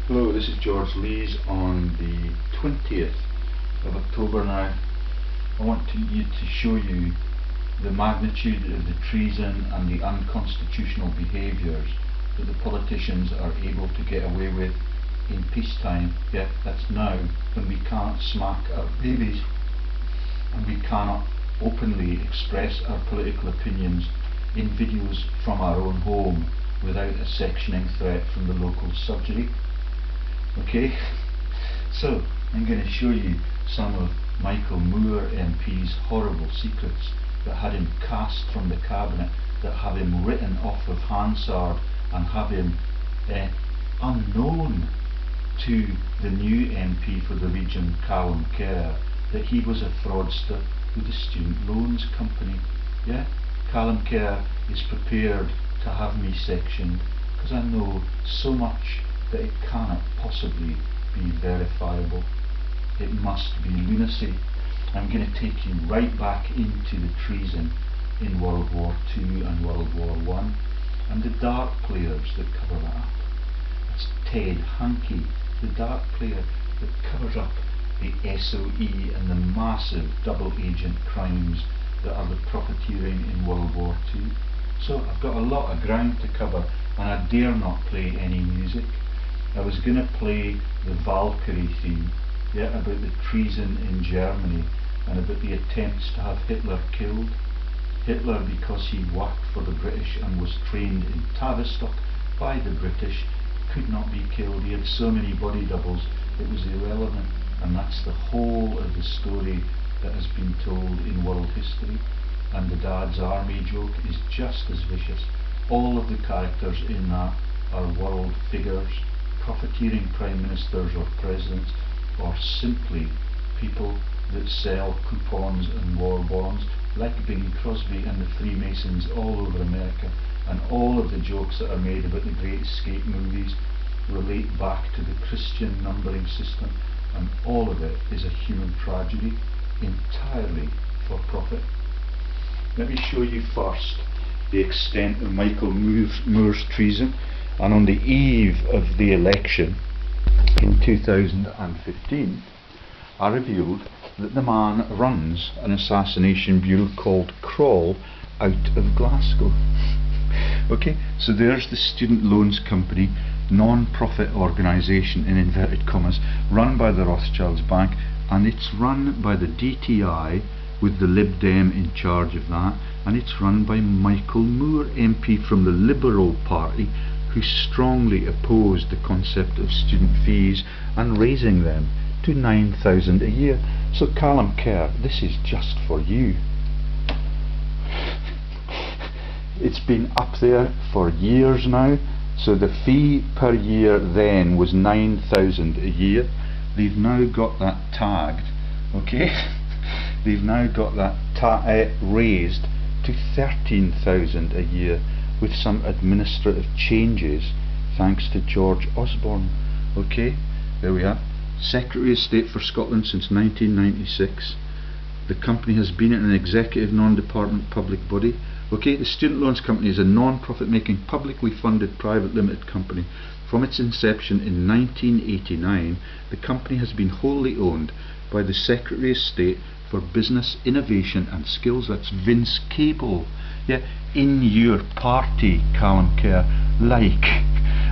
Hello, this is George Lees on the 20th of October now. I want you to show you the magnitude of the treason and the unconstitutional behaviours that the politicians are able to get away with in peacetime. Yeah, that's now, when we can't smack our babies and we cannot openly express our political opinions in videos from our own home without a sectioning threat from the local surgery. Okay, so I'm going to show you some of Michael Moore MP's horrible secrets that had him cast from the cabinet, that have him written off of Hansard and have him unknown to the new MP for the region, Callum Kerr, that he was a fraudster with the student loans company. Yeah, Callum Kerr is prepared to have me sectioned because I know so much that it cannot possibly be verifiable. It must be lunacy. I'm going to take you right back into the treason in World War II and World War I and the dark players that cover that up. That's Ted Hankey, the dark player that covers up the SOE and the massive double agent crimes that are the profiteering in World War II. So I've got a lot of ground to cover and I dare not play any music. I was going to play the Valkyrie theme, yeah, about the treason in Germany and about the attempts to have Hitler killed. Hitler, because he worked for the British and was trained in Tavistock by the British, could not be killed. He had so many body doubles it was irrelevant, and that's the whole of the story that has been told in world history. And the Dad's Army joke is just as vicious. All of the characters in that are world figures, profiteering prime ministers or presidents, or simply people that sell coupons and war bonds, like Bing Crosby and the Freemasons all over America. And all of the jokes that are made about the Great Escape movies relate back to the Christian numbering system, and all of it is a human tragedy, entirely for profit. Let me show you first the extent of Michael Moore's treason. And on the eve of the election in 2015, I revealed that the man runs an assassination bureau called Crawl out of Glasgow. Okay, so there's the student loans company, non-profit organisation in inverted commas, run by the Rothschilds Bank, and it's run by the DTI with the Lib Dem in charge of that, and it's run by Michael Moore MP from the Liberal Party, who strongly opposed the concept of student fees and raising them to £9,000 a year. So Callum Kerr, this is just for you. It's been up there for years now. So the fee per year then was £9,000 a year. They've now got that tagged, okay? They've now got that raised to £13,000 a year, with some administrative changes thanks to George Osborne. Okay, there we are. Secretary of State for Scotland since 1996. The company has been an executive non-department public body. Okay, the Student Loans Company is a non-profit making publicly funded private limited company. From its inception in 1989, the company has been wholly owned by the Secretary of State for Business, Innovation and Skills. That's Vince Cable. Yeah, in your party, Callum Kerr,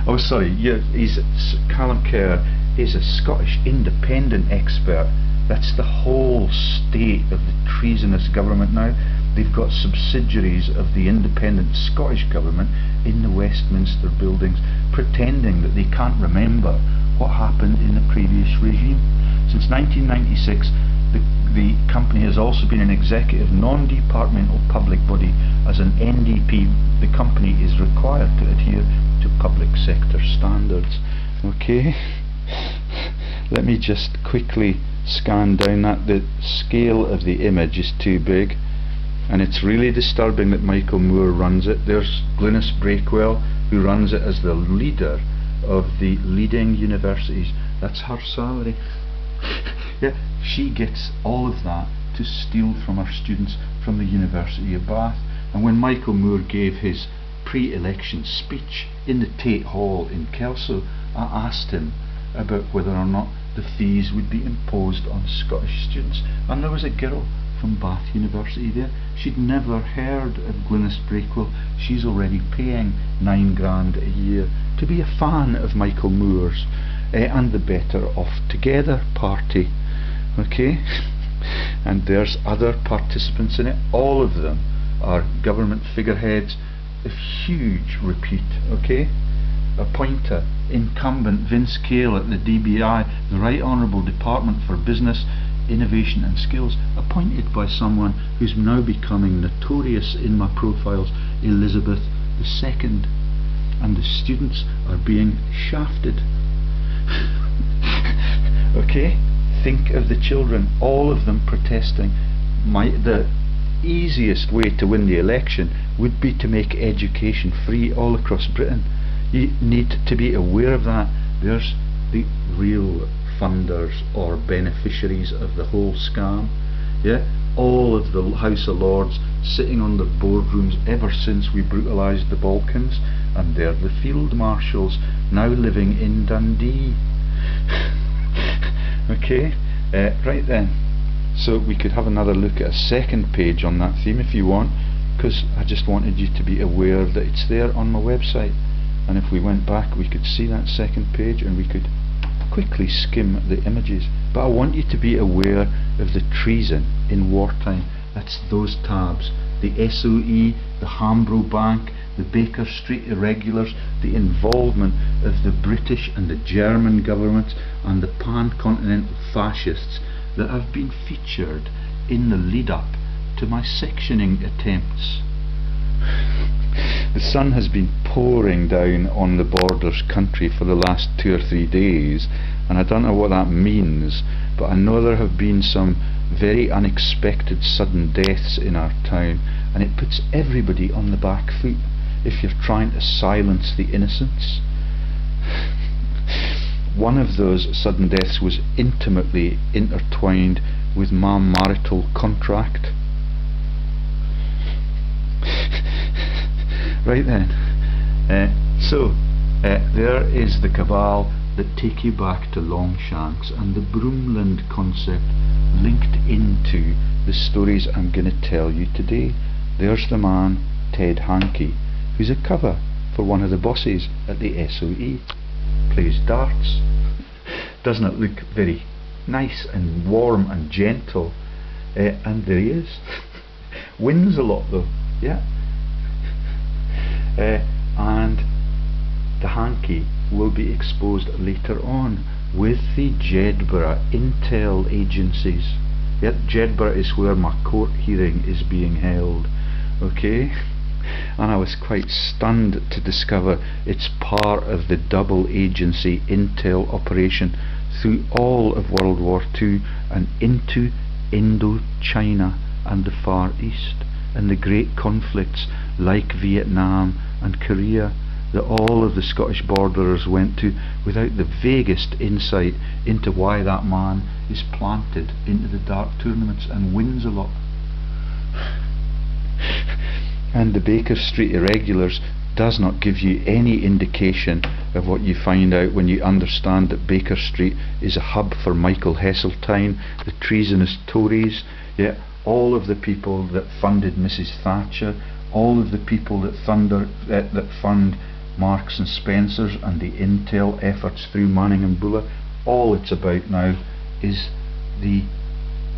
oh sorry, yeah, Callum Kerr is a Scottish independent expert. That's the whole state of the treasonous government now. They've got subsidiaries of the independent Scottish government in the Westminster buildings, pretending that they can't remember what happened in the previous regime. Since 1996, the company has also been an executive non-departmental public body. As an NDP, the company is required to adhere to public sector standards. Okay, let me just quickly scan down that. The scale of the image is too big, and it's really disturbing that Michael Moore runs it. There's Glynis Breakwell, who runs it as the leader of the leading universities. That's her salary. Yeah, she gets all of that to steal from her students from the University of Bath. And when Michael Moore gave his pre-election speech in the Tate Hall in Kelso, I asked him about whether or not the fees would be imposed on Scottish students, and there was a girl from Bath University there. She'd never heard of Gwyneth Breakwell. She's already paying £9,000 a year to be a fan of Michael Moore's and the Better Off Together party. Okay? And there's other participants in it. All of them are government figureheads of huge repute. Okay? Appointer, incumbent Vince Cale at the DBI, the Right Honourable Department for Business, Innovation and Skills, appointed by someone who's now becoming notorious in my profiles, Elizabeth II, and the students are being shafted. Okay, think of the children, all of them protesting. The easiest way to win the election would be to make education free all across Britain. You need to be aware of that. There's the real funders or beneficiaries of the whole scam. Yeah, all of the House of Lords sitting on the boardrooms ever since we brutalised the Balkans, and they're the field marshals now living in Dundee. Okay, right then, so we could have another look at a second page on that theme if you want, because I just wanted you to be aware that it's there on my website, and if we went back we could see that second page and we could quickly skim the images. But I want you to be aware of the treason in wartime. That's those tabs: the SOE, the Hambro Bank, the Baker Street irregulars, the involvement of the British and the German governments and the pan-continental fascists that have been featured in the lead-up to my sectioning attempts. The sun has been pouring down on the borders country for the last 2 or 3 days, and I don't know what that means, but I know there have been some very unexpected sudden deaths in our town, and it puts everybody on the back foot if you're trying to silence the innocents. One of those sudden deaths was intimately intertwined with my marital contract. Right then, there is the cabal that take you back to Longshanks and the Broomland concept linked into the stories I'm going to tell you today. There's the man, Ted Hankey, who's a cover for one of the bosses at the SOE. Plays darts. Doesn't it look very nice and warm and gentle? And there he is. Wins a lot though, yeah. And the Hankey will be exposed later on with the Jedburgh intel agencies. Yep, Jedburgh is where my court hearing is being held. Okay, and I was quite stunned to discover it's part of the double agency intel operation through all of World War II and into Indochina and the Far East and the great conflicts like Vietnam and Korea that all of the Scottish borderers went to without the vaguest insight into why that man is planted into the dark tournaments and wins a lot. And the Baker Street irregulars does not give you any indication of what you find out when you understand that Baker Street is a hub for Michael Heseltine, the treasonous Tories, yeah, all of the people that funded Mrs Thatcher, all of the people that fund Marks and Spencers and the intel efforts through Manning and Buller. All it's about now is the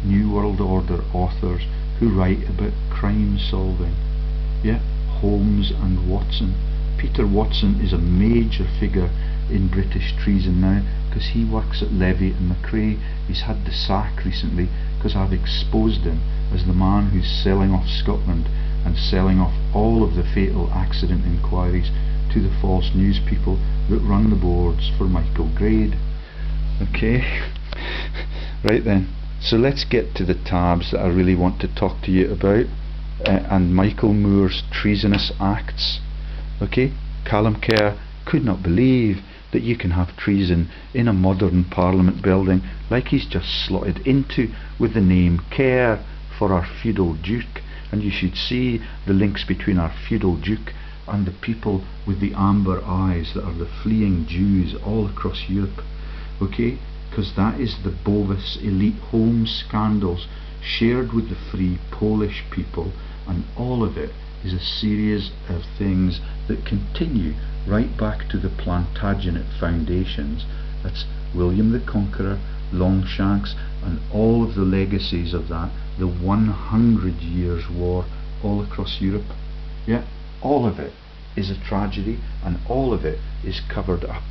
New World Order authors who write about crime solving. Yeah, Holmes and Watson. Peter Watson is a major figure in British treason now because he works at Levy and Macrae. He's had the sack recently because I've exposed him as the man who's selling off Scotland and selling off all of the fatal accident inquiries to the false news people that run the boards for Michael Grade. Okay, right then, so let's get to the tabs that I really want to talk to you about and Michael Moore's treasonous acts. Okay, Callum Kerr could not believe that you can have treason in a modern Parliament building like he's just slotted into with the name Kerr for our feudal duke, and you should see the links between our feudal duke and the people with the amber eyes that are the fleeing Jews all across Europe, okay? Because that is the bovis elite home scandals shared with the free Polish people, and all of it is a series of things that continue right back to the Plantagenet foundations. That's William the Conqueror, Longshanks, and all of the legacies of that, the 100 Years' War all across Europe. Yeah, all of it is a tragedy, and all of it is covered up.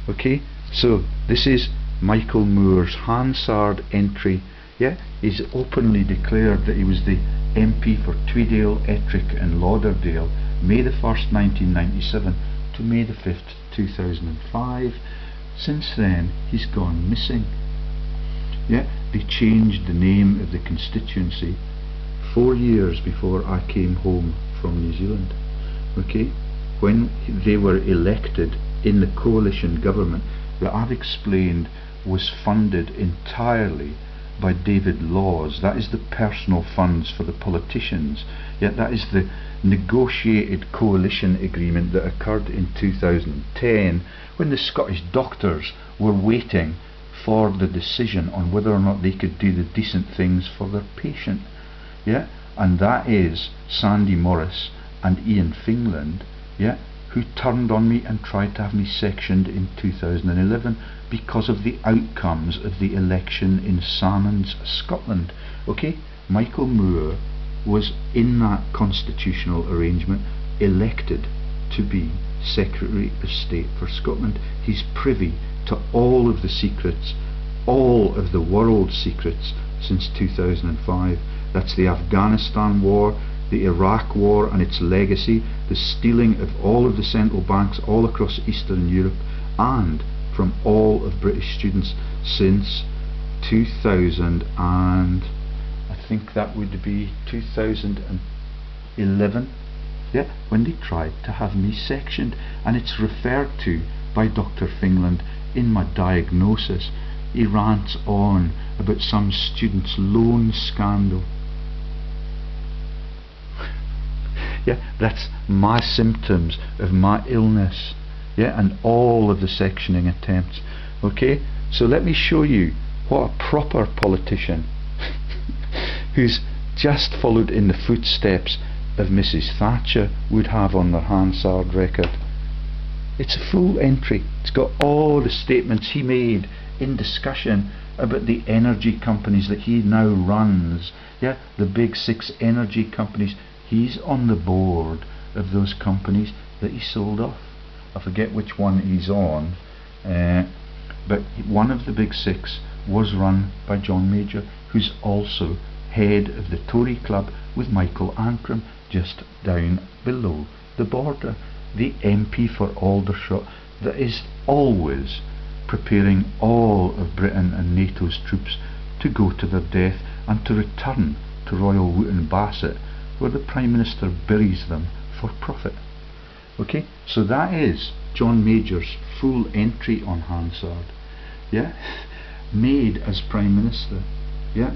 Okay, so this is Michael Moore's Hansard entry. Yeah, he's openly declared that he was the MP for Tweedale, Ettrick and Lauderdale, May the 1st 1997 to May the 5th 2005. Since then he's gone missing. Yeah, they changed the name of the constituency 4 years before I came home from New Zealand. Okay, when they were elected in the coalition government that I've explained was funded entirely by David Laws. That is the personal funds for the politicians. Yet that is the negotiated coalition agreement that occurred in 2010 when the Scottish doctors were waiting for the decision on whether or not they could do the decent things for their patient. Yeah, and that is Sandy Morris and Ian Fingland, yeah, who turned on me and tried to have me sectioned in 2011 because of the outcomes of the election in Salmons, Scotland. Okay, Michael Moore was in that constitutional arrangement elected to be Secretary of State for Scotland. He's privy to all of the secrets, all of the world secrets since 2005. That's the Afghanistan war, the Iraq war and its legacy, the stealing of all of the central banks all across Eastern Europe, and from all of British students since 2000 and I think that would be 2011, yeah, when they tried to have me sectioned, and it's referred to by Dr. Fingland in my diagnosis. He rants on about some student's loan scandal. Yeah, that's my symptoms of my illness. Yeah, and all of the sectioning attempts. Okay, so let me show you what a proper politician who's just followed in the footsteps of Mrs. Thatcher would have on their Hansard record. It's a full entry. It's got all the statements he made in discussion about the energy companies that he now runs. Yeah, the big 6 energy companies. He's on the board of those companies that he sold off. I forget which one he's on, but one of the big 6 was run by John Major, who's also head of the Tory club with Michael Ancram just down below the border, the MP for Aldershot that is always preparing all of Britain and NATO's troops to go to their death and to return to Royal Wootton Bassett, where the Prime Minister buries them for profit. Okay, so that is John Major's full entry on Hansard, yeah, made as Prime Minister. Yeah,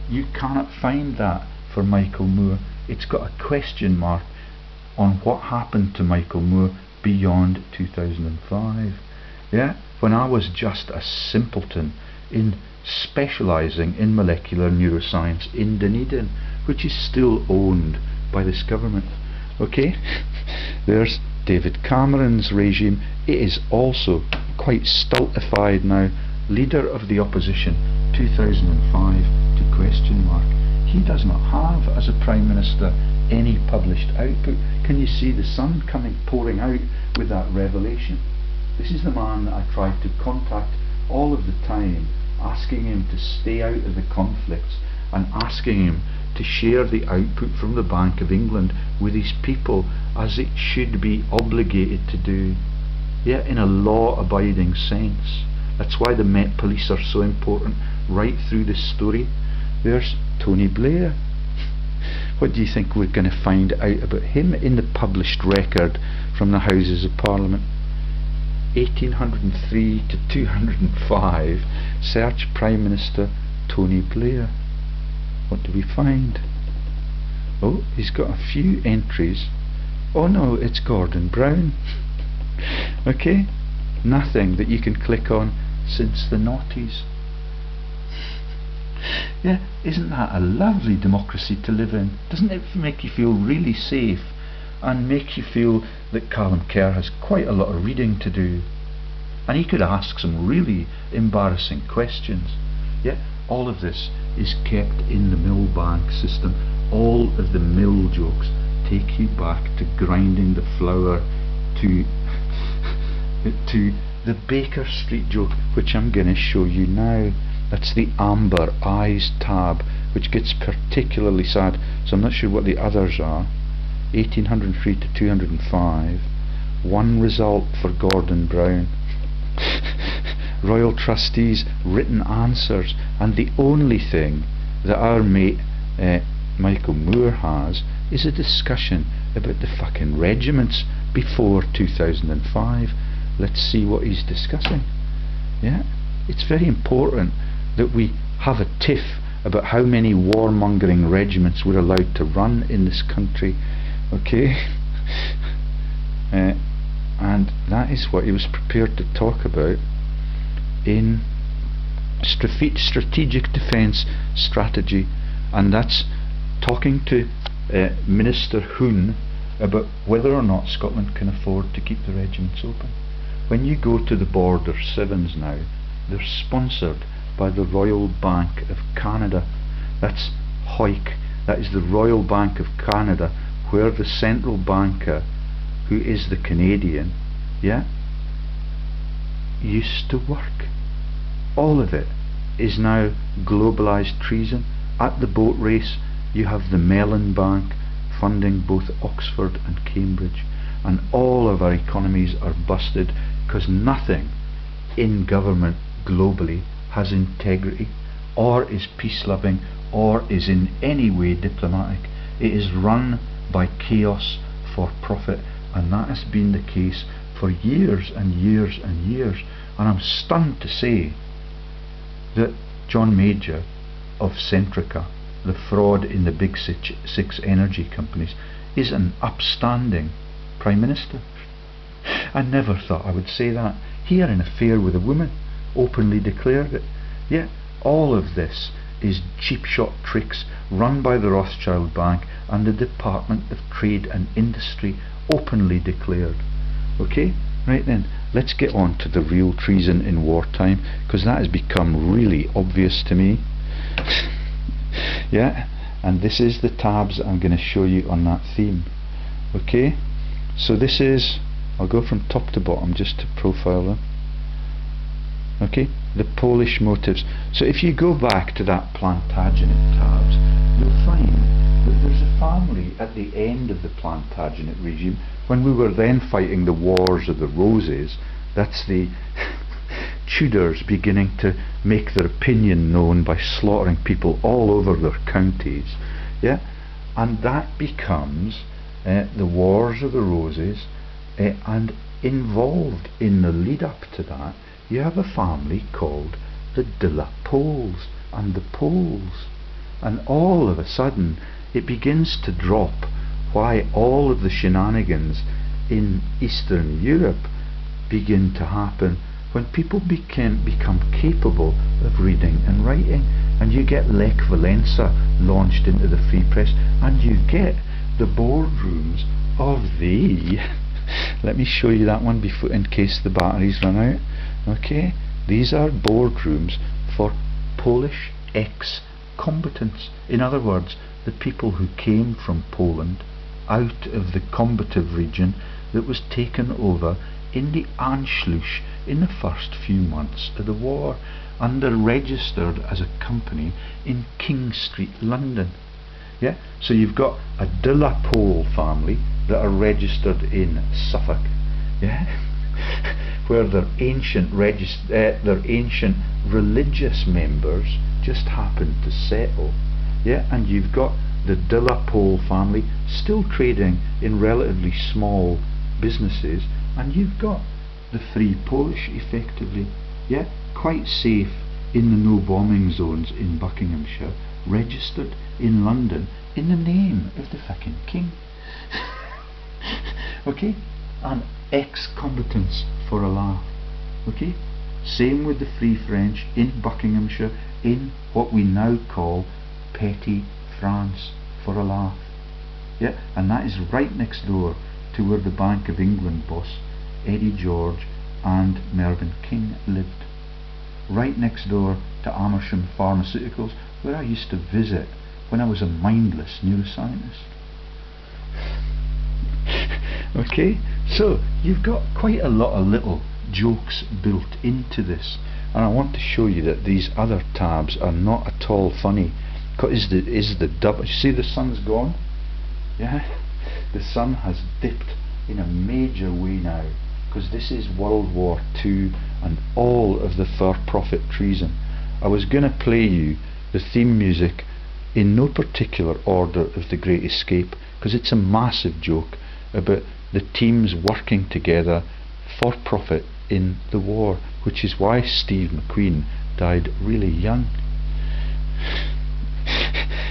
you cannot find that for Michael Moore. It's got a question mark on what happened to Michael Moore beyond 2005. Yeah, when I was just a simpleton in specialising in molecular neuroscience in Dunedin, which is still owned by this government. Okay, there's David Cameron's regime. It is also quite stultified now. Leader of the opposition 2005 to question mark. He does not have as a Prime Minister any published output. Can you see the sun coming pouring out with that revelation? This is the man that I tried to contact all of the time, asking him to stay out of the conflicts and asking him to share the output from the Bank of England with his people as it should be obligated to do, yeah, in a law-abiding sense. That's why the Met Police are so important right through this story. There's Tony Blair. What do you think we're going to find out about him in the published record from the Houses of Parliament? 1803 to 205, search Prime Minister Tony Blair. What do we find? Oh, he's got a few entries Oh no, it's Gordon Brown. Okay? Nothing that you can click on since the noughties. Yeah, isn't that a lovely democracy to live in? Doesn't it make you feel really safe and make you feel that Callum Kerr has quite a lot of reading to do, and he could ask some really embarrassing questions? Yeah, all of this is kept in the mill bank system. All of the mill jokes take you back to grinding the flour, to the Baker Street joke, which I'm going to show you now. That's the Amber Eyes tab, which gets particularly sad, so I'm not sure what the others are. 1803 to 205. One result for Gordon Brown. Royal Trustees written answers, and the only thing that our mate Michael Moore has is a discussion about the fucking regiments before 2005. Let's see what he's discussing. Yeah, it's very important that we have a tiff about how many warmongering regiments we're allowed to run in this country. Okay? And that is what he was prepared to talk about in strategic defence strategy, and that's talking to Minister Hoon about whether or not Scotland can afford to keep the regiments open. When you go to the Border Sevens now, they're sponsored by the Royal Bank of Canada. That's HOIC, that is the Royal Bank of Canada, where the central banker, who is the Canadian, yeah, used to work. All of it is now globalised treason. At the boat race, you have the Mellon Bank funding both Oxford and Cambridge, and all of our economies are busted because nothing in government globally has integrity, or is peace-loving, or is in any way diplomatic. It is run by chaos for profit, and that has been the case for years and years and years. And I'm stunned to say that John Major of Centrica, the fraud in the big six energy companies, is an upstanding Prime Minister. I never thought I would say that. He had an affair with a woman, openly declared it. Yeah, all of this is cheap shot tricks run by the Rothschild Bank and the Department of Trade and Industry, openly declared. Okay, right then, let's get on to the real treason in wartime, because that has become really obvious to me. Yeah, and this is the tabs I'm going to show you on that theme. Okay, so this is, I'll go from top to bottom just to profile them. Okay, the Polish motives. So if you go back to that Plantagenet tabs, you'll find that there's a family at the end of the Plantagenet regime, when we were then fighting the Wars of the Roses. That's the Tudors beginning to make their opinion known by slaughtering people all over their counties. Yeah, and that becomes the Wars of the Roses, and involved in the lead up to that, you have a family called the De La Poles and the Poles, and all of a sudden it begins to drop why all of the shenanigans in Eastern Europe begin to happen when people become capable of reading and writing, and you get Lech Walesa launched into the free press, and you get the boardrooms of the let me show you that one before, in case the batteries run out. Okay, these are boardrooms for Polish ex-combatants. In other words, the people who came from Poland out of the combative region that was taken over in the Anschluss in the first few months of the war, and they're registered as a company in King Street, London. Yeah, so you've got a De La Pole family that are registered in Suffolk. Yeah, where their ancient religious members just happen to settle. Yeah, and you've got the De La Pole family still trading in relatively small businesses, and you've got the Free Polish effectively, yeah, quite safe in the no bombing zones in Buckinghamshire, registered in London in the name of the fucking king. Okay, and ex-combatants for a laugh. Okay, same with the Free French in Buckinghamshire, in what we now call Petty France, for a laugh. Yeah, and that is right next door to where the Bank of England boss Eddie George and Mervyn King lived. Right next door to Amersham Pharmaceuticals, where I used to visit when I was a mindless neuroscientist. Okay, so you've got quite a lot of little jokes built into this, and I want to show you that these other tabs are not at all funny. Is the double? You see the sun's gone? Yeah, the sun has dipped in a major way now, because this is World War II and all of the for-profit treason. I was going to play you the theme music in no particular order of The Great Escape, because it's a massive joke about the teams working together for profit in the war, which is why Steve McQueen died really young.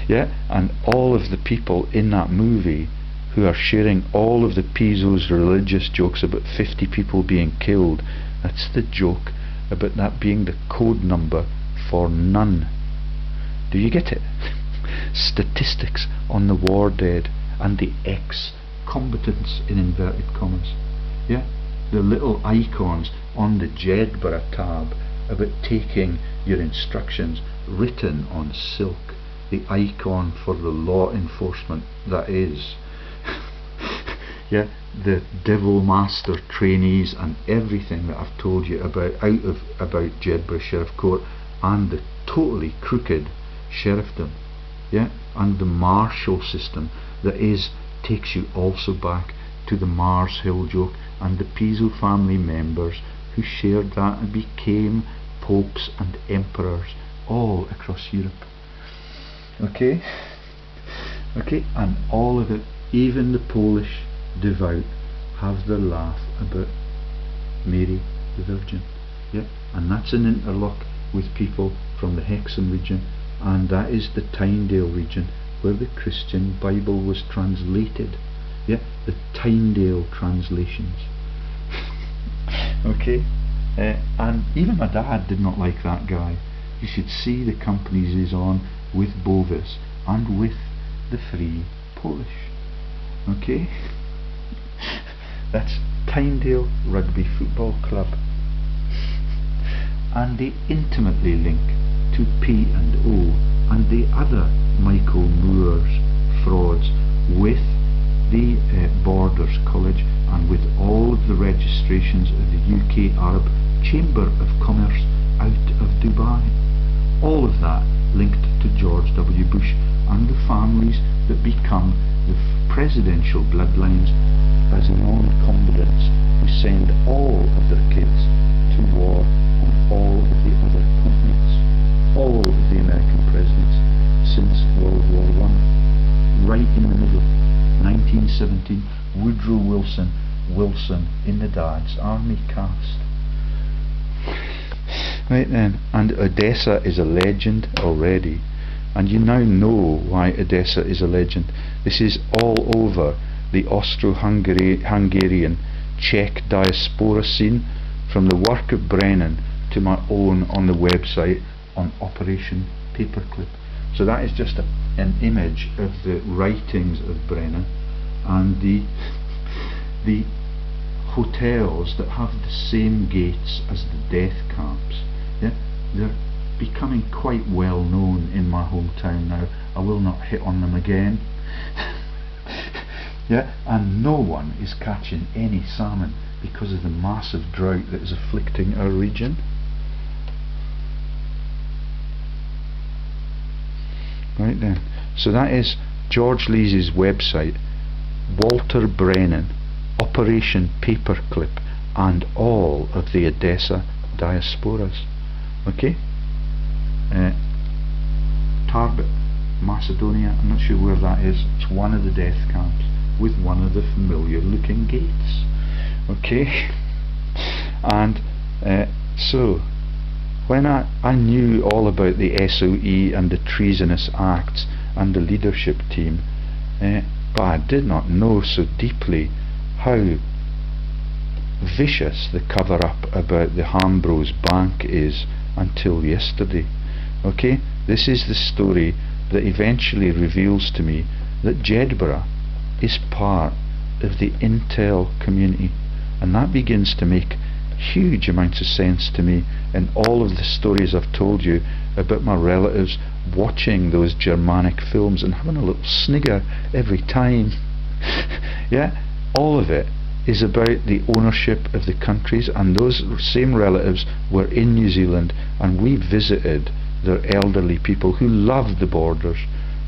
Yeah, and all of the people in that movie who are sharing all of the Pizzo's religious jokes about 50 people being killed, that's the joke about that being the code number for none. Do you get it? Statistics on the war dead and the ex-combatants in inverted commas. Yeah, the little icons on the Jedburgh tab about taking your instructions written on silk, the icon for the law enforcement that is. Yeah, the devil master trainees and everything that I've told you about about Jedburgh Sheriff Court, and the totally crooked sheriffdom. Yeah, and the marshal system that takes you also back to the Mars Hill joke and the Pizzo family members who shared that and became popes and emperors all across Europe. Okay, and all of it, even the Polish devout, have their laugh about Mary the Virgin. Yeah, and that's an interlock with people from the Hexham region, and that is the Tynedale region where the Christian Bible was translated. Yeah, the Tynedale translations. Okay, and even my dad did not like that guy. You should see the companies he's on with Bovis and with the Free Polish. Okay, that's Tynedale Rugby Football Club, and they intimately link to P&O and the other Michael Moore's frauds with the Borders College and with all of the registrations of the UK Arab Chamber of Commerce out of Dubai. All of that linked to George W. Bush and the families that become the presidential bloodlines as non-combatants who send all of their kids to war on all of the other continents. All of the American presidents since World War I. Right in the middle, 1917, Woodrow Wilson in the Dad's Army cast. Right then, and Odessa is a legend already, and you now know why Odessa is a legend. This is all over the Austro-Hungarian Czech diaspora scene, from the work of Brennan to my own on the website on Operation Paperclip. So that is just an image of the writings of Brennan and the hotels that have the same gates as the death camps. Yeah, they're becoming quite well known in my hometown now. I will not hit on them again. Yeah, and no one is catching any salmon because of the massive drought that is afflicting our region. Right then, so that is George Lees's website, Walter Brennan, Operation Paperclip, and all of the Odessa diasporas. Okay, Tarbet, Macedonia, I'm not sure where that is. It's one of the death camps with one of the familiar looking gates. Okay, and so when I knew all about the SOE and the treasonous acts and the leadership team, but I did not know so deeply how vicious the cover-up about the Hambro Bank is until yesterday. Okay, this is the story that eventually reveals to me that Jedburgh is part of the intel community, and that begins to make huge amounts of sense to me in all of the stories I've told you about my relatives watching those Germanic films and having a little snigger every time. Yeah, all of it is about the ownership of the countries, and those same relatives were in New Zealand and we visited their elderly people who loved the borders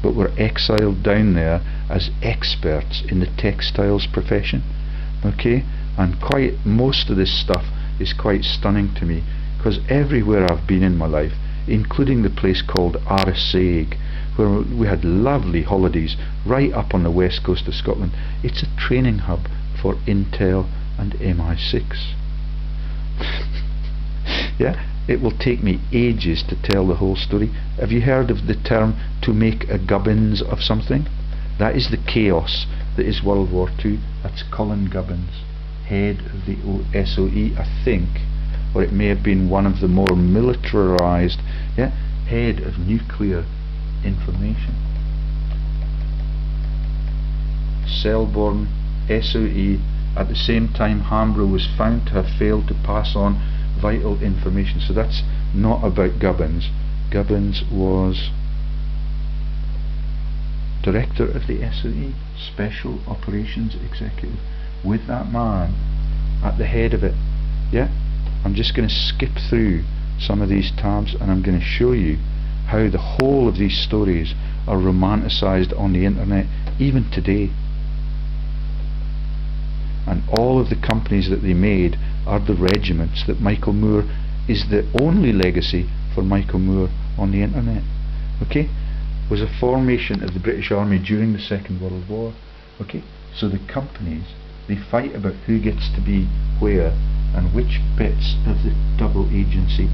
but were exiled down there as experts in the textiles profession. Okay, and quite most of this stuff is quite stunning to me, because everywhere I've been in my life, including the place called Arisaig, where we had lovely holidays right up on the west coast of Scotland, it's a training hub for Intel and MI6. Yeah, it will take me ages to tell the whole story. Have you heard of the term to make a gubbins of something? That is the chaos that is World War II. That's Colin Gubbins, head of the SOE, I think, or it may have been one of the more militarized, yeah, head of nuclear information. Selborne, SOE. At the same time, Hambro was found to have failed to pass on vital information. So that's not about Gubbins. Gubbins was director of the SOE, Special Operations Executive, with that man at the head of it. Yeah, I'm just going to skip through some of these tabs and I'm going to show you how the whole of these stories are romanticized on the internet even today. And all of the companies that they made are the regiments that Michael Moore is the only legacy for Michael Moore on the internet. Okay, was a formation of the British Army during the Second World War. Okay, so the companies, they fight about who gets to be where and which bits of the double agency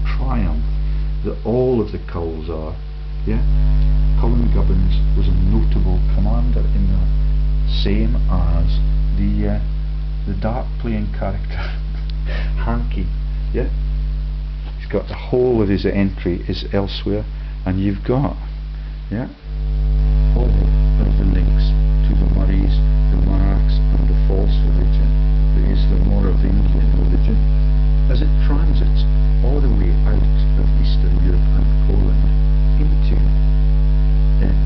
triumph that all of the culls are. Yeah, Colin Gubbins was a notable commander in that, same as the dart playing character Hanky. Yeah, he's got the whole of his entry is elsewhere, and you've got, yeah, all of the links to the Murrays, the Marks and the false religion that is the Moravingian religion as it transits all the way out of Eastern Europe and Poland into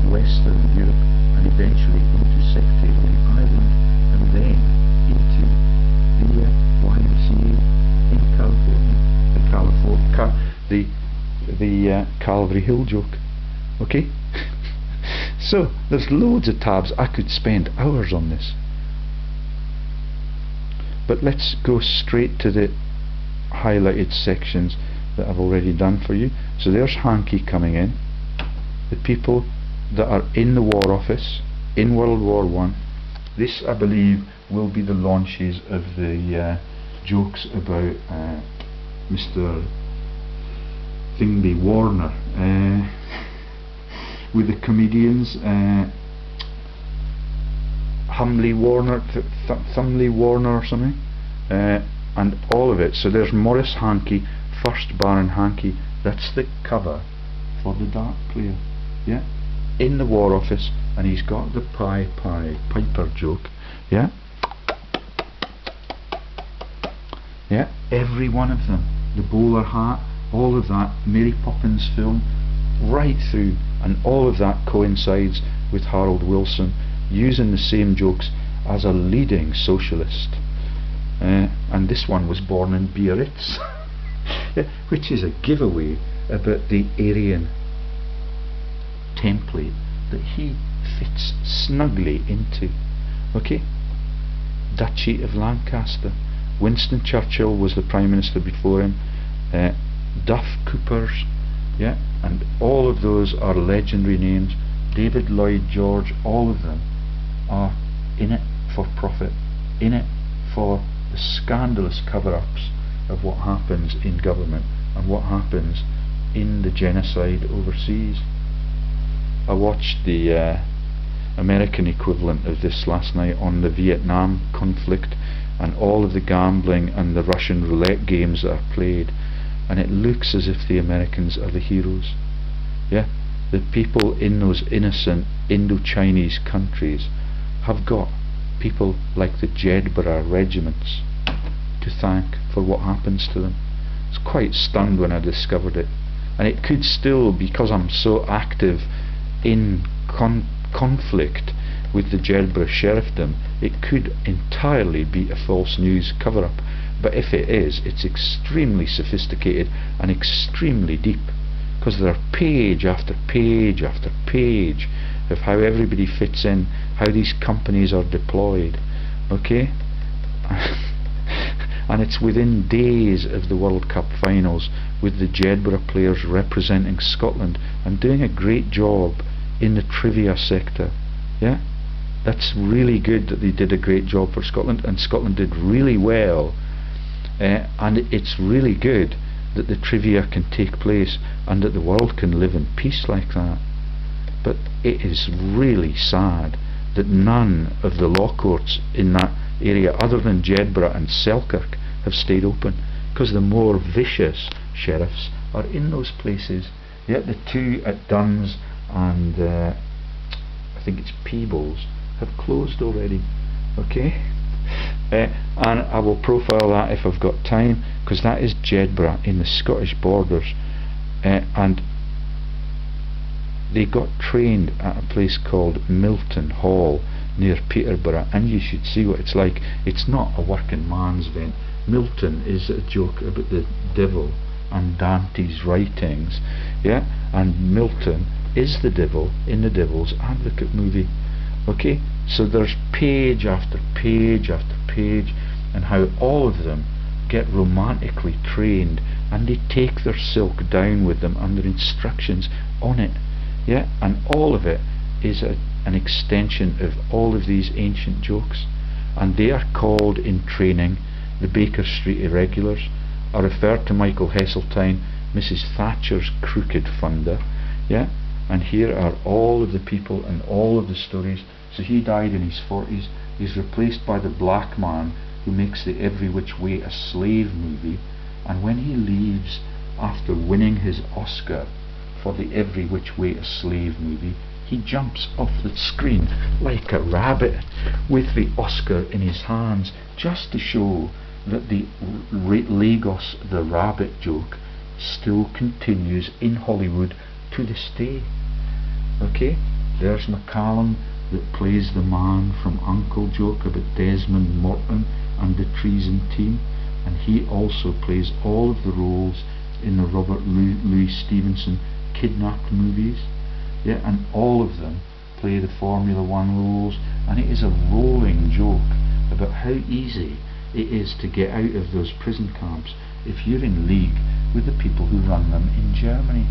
Western Europe and eventually into sectarian Ireland, and then into the YMCA in California, the Calvary Hill joke. Okay, so there's loads of tabs. I could spend hours on this, but let's go straight to the highlighted sections that I've already done for you. So there's Hanky coming in, the people that are in the War Office in World War I. This, I believe, will be the launches of the jokes about Mr. Thingby Warner with the comedians, Humley Warner, Thumley Warner or something, and all of it. So there's Maurice Hankey, 1st Baron Hankey. That's the cover for the dart player. Yeah, in the War Office, and he's got the Piper joke. Yeah, yeah, every one of them, the bowler hat, all of that, Mary Poppins film, right through, and all of that coincides with Harold Wilson using the same jokes as a leading socialist. And this one was born in Biarritz, yeah, which is a giveaway about the Aryan template that he fits snugly into. Okay, Duchy of Lancaster. Winston Churchill was the Prime Minister before him. Duff Coopers, yeah, and all of those are legendary names. David Lloyd George, all of them are in it for profit, in it for the scandalous cover-ups of what happens in government and what happens in the genocide overseas. I watched the American equivalent of this last night on the Vietnam conflict and all of the gambling and the Russian roulette games that are played, and it looks as if the Americans are the heroes. Yeah, the people in those innocent Indo-Chinese countries have got people like the Jedburgh regiments to thank for what happens to them. I was quite stunned when I discovered it, and it could still, because I'm so active in conflict with the Jedburgh sheriffdom, it could entirely be a false news cover-up. But if it is, it's extremely sophisticated and extremely deep, because there are page after page after page of how everybody fits in, how these companies are deployed, okay? And it's within days of the World Cup finals, with the Jedburgh players representing Scotland and doing a great job in the trivia sector. Yeah, that's really good that they did a great job for Scotland, and Scotland did really well, and it's really good that the trivia can take place and that the world can live in peace like that. But it is really sad that none of the law courts in that area, other than Jedburgh and Selkirk, have stayed open, because the more vicious sheriffs are in those places. Yet the two at Duns and I think it's Peebles have closed already. Okay, and I will profile that if I've got time, because that is Jedburgh in the Scottish borders, and they got trained at a place called Milton Hall near Peterborough, and you should see what it's like. It's not a working man's vent. Milton is a joke about the devil and Dante's writings, yeah, and Milton is the devil in the Devil's Advocate movie. Okay, so there's page after page after page, and how all of them get romantically trained, and they take their silk down with them under instructions on it. Yeah, and all of it is an extension of all of these ancient jokes, and they are called in training the Baker Street Irregulars. I referred to Michael Heseltine, Mrs. Thatcher's crooked funder. Yeah, and here are all of the people and all of the stories. So he died in his 40s. He's replaced by the black man who makes the Every Which Way a Slave movie, and when he leaves after winning his Oscar for the Every Which Way a Slave movie, he jumps off the screen like a rabbit with the Oscar in his hands, just to show that the Lagos the Rabbit joke still continues in Hollywood to this day. Okay, there's McCallum that plays the man from Uncle joke about Desmond Morton and the Treason team, and he also plays all of the roles in the Robert Louis Stevenson kidnapped movies. Yeah, and all of them play the Formula One roles, and it is a rolling joke about how easy it is to get out of those prison camps if you're in league with the people who run them in Germany.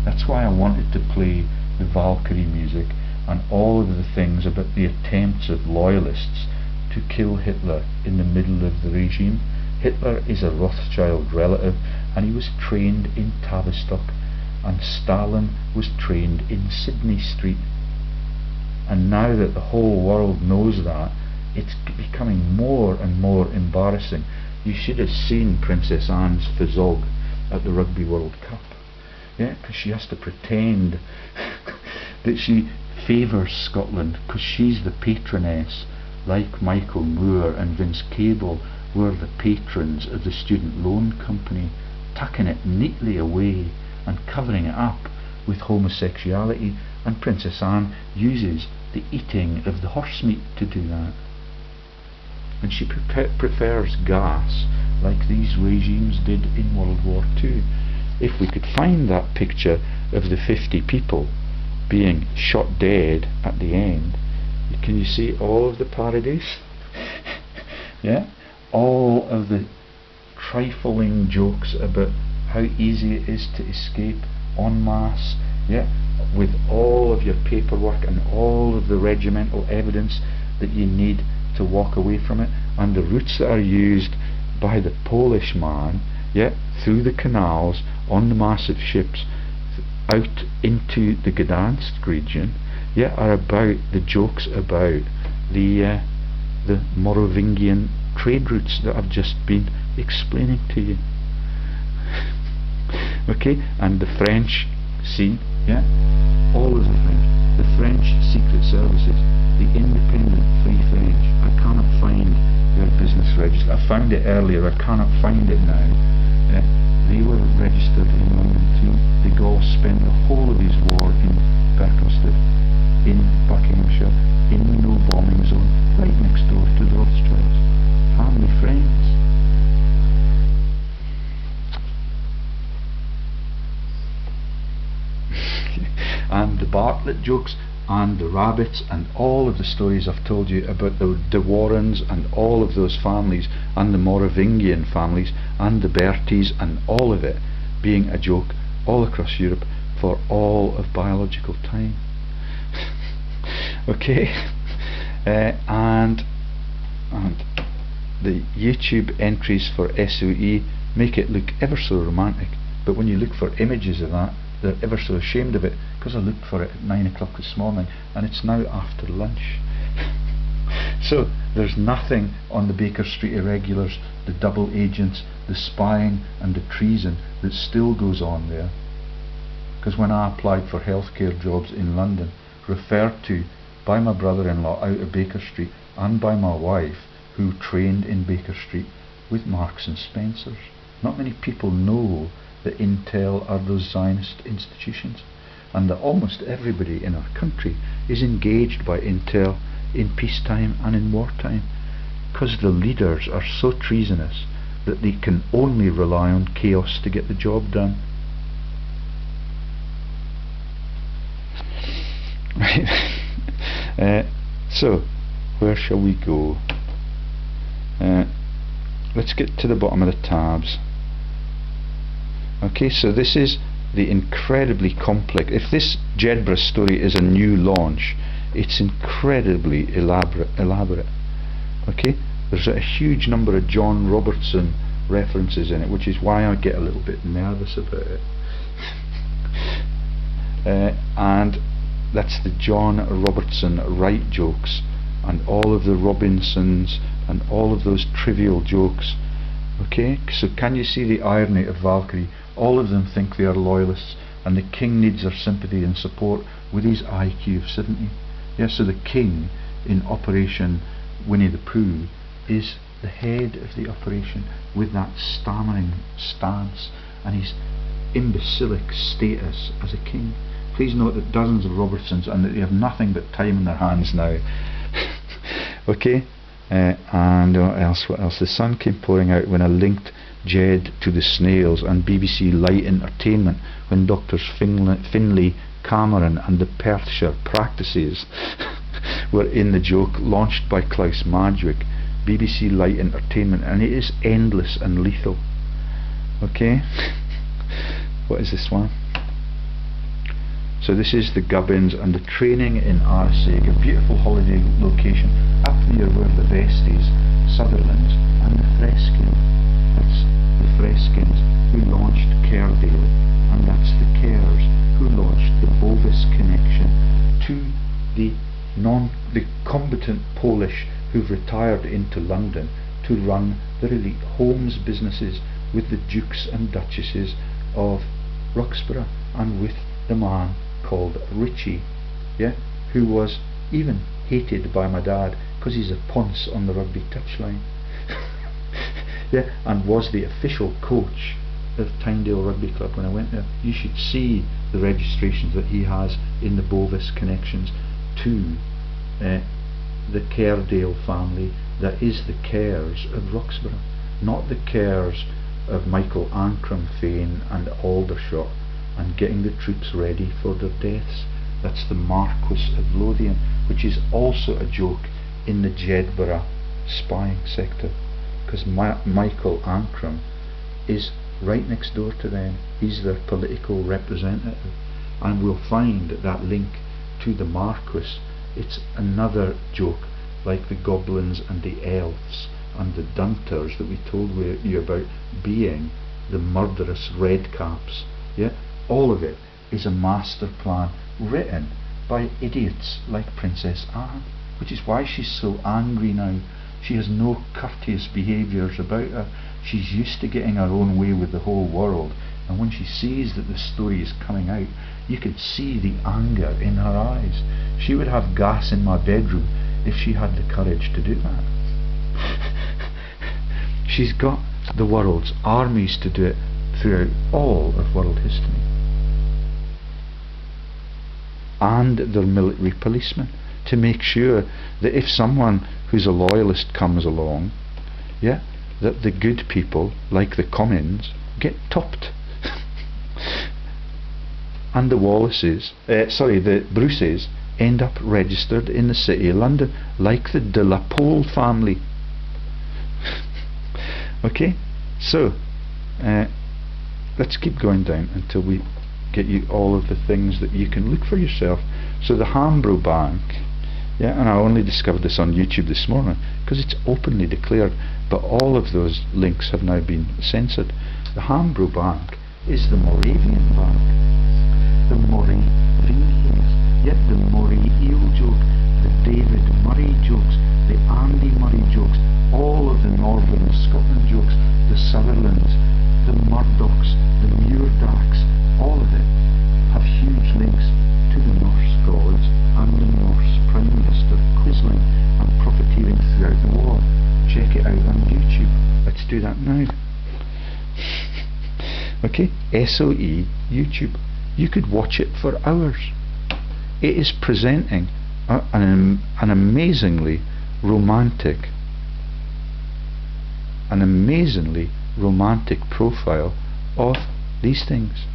That's why I wanted to play the Valkyrie music and all of the things about the attempts of loyalists to kill Hitler in the middle of the regime. Hitler is a Rothschild relative, and he was trained in Tavistock, and Stalin was trained in Sydney Street. And now that the whole world knows that, it's becoming more and more embarrassing. You should have seen Princess Anne's physog at the Rugby World Cup. Yeah, because she has to pretend that she favours Scotland because she's the patroness, like Michael Moore and Vince Cable were the patrons of the student loan company, tucking it neatly away and covering it up with homosexuality, and Princess Anne uses the eating of the horse meat to do that. And she prefers gas, like these regimes did in World War II. If we could find that picture of the 50 people being shot dead at the end, can you see all of the parodies? Yeah, all of the trifling jokes about how easy it is to escape en masse, yeah, with all of your paperwork and all of the regimental evidence that you need to walk away from it, and the routes that are used by the Polish man, yeah, through the canals on the massive ships out into the Gdansk region, yeah, are about the jokes about the Merovingian trade routes that I've just been explaining to you. Okay, and the French scene, yeah, all of the French secret services, the independent free French. I cannot find their business register. I found it earlier, I cannot find it now. They were registered in London too. The Gauls spent the whole of his war in Berkhamsted, in Buckinghamshire, in the no bombing zone, right next door to the Rothschilds. Family, friends. And the Bartlett jokes and the rabbits and all of the stories I've told you about the De Warrens and all of those families and the Merovingian families and the Berties and all of it being a joke all across Europe for all of biological time. Okay, and the YouTube entries for SOE make it look ever so romantic, but when you look for images of that, they're ever so ashamed of it, because I looked for it at 9 o'clock this morning and it's now after lunch. So there's nothing on the Baker Street irregulars, the double agents, the spying and the treason that still goes on there. Because when I applied for healthcare jobs in London, referred to by my brother-in-law out of Baker Street and by my wife who trained in Baker Street with Marks and Spencers. Not many people know that Intel are those Zionist institutions, and that almost everybody in our country is engaged by Intel in peacetime and in wartime, because the leaders are so treasonous that they can only rely on chaos to get the job done. Right. So where shall we go? Let's get to the bottom of the tabs. Okay, so this is the incredibly complex. If this Jedburgh story is a new launch, it's incredibly elaborate. Okay, there's a huge number of John Robertson references in it, which is why I get a little bit nervous about it. And that's the John Robertson Wright jokes, and all of the Robinsons, and all of those trivial jokes. Okay, so can you see the irony of Valkyrie? All of them think they are loyalists, and the king needs their sympathy and support with his IQ of 70. Yeah, so the king in Operation Winnie the Pooh is the head of the operation with that stammering stance and his imbecilic status as a king. Please note that dozens of Robertsons, and that they have nothing but time in their hands now. Okay, and what else? The sun came pouring out when I linked Jed to the snails, and BBC Light Entertainment when Doctors Finlay, Cameron and the Perthshire practices were in the joke launched by Klaus Madgwick. BBC Light Entertainment, and it is endless and lethal. Okay. What is this one? So this is the Gubbins and the training in Arsig, a beautiful holiday location up near where the Vesties, Sutherlands and the Freskins. That's the Freskins who launched Caredale, and that's the Cares who launched the Bovis connection to the combatant Polish who've retired into London to run their elite homes businesses with the Dukes and Duchesses of Roxburgh, and with the man called Richie, yeah, who was even hated by my dad because he's a ponce on the rugby touchline. Yeah, and was the official coach of Tynedale Rugby Club when I went there. You should see the registrations that he has in the Bovis connections to the Caredale family, that is the Cares of Roxburgh, not the Cares of Michael Ancram Fane and Aldershot and getting the troops ready for their deaths. That's the Marquis of Lothian, which is also a joke in the Jedburgh spying sector, because Michael Ancram is right next door to them. He's their political representative, and we'll find that link to the Marquis. It's another joke like the goblins and the elves and the Dunters that we told you about being the murderous redcaps. Yeah, all of it is a master plan written by idiots like Princess Anne, which is why she's so angry now. She has no courteous behaviours about her. She's used to getting her own way with the whole world, and when she sees that the story is coming out, you can see the anger in her eyes. She would have gas in my bedroom if she had the courage to do that. She's got the world's armies to do it throughout all of world history, and their military policemen, to make sure that if someone who's a loyalist comes along, yeah, that the good people, like the Commons, get topped. And the the Bruces end up registered in the City of London, like the de la Pole family. Okay, so let's keep going down until we get you all of the things that you can look for yourself. So the Hambro Bank, yeah, and I only discovered this on YouTube this morning because it's openly declared, but all of those links have now been censored. The Hambro Bank is the Moravian Bank. The Moravians, yet the Moray Eel joke, the David Murray jokes, the Andy Murray jokes, all of the Northern Scotland jokes, the Sutherlands, the Murdochs, the Muirdachs, all of it have huge links to the Norse gods and the Norse Prime Minister Quisling and profiteering throughout the war. Check it out on YouTube. Let's do that now. Okay, SOE YouTube. You could watch it for hours. It is presenting an amazingly romantic profile of these things.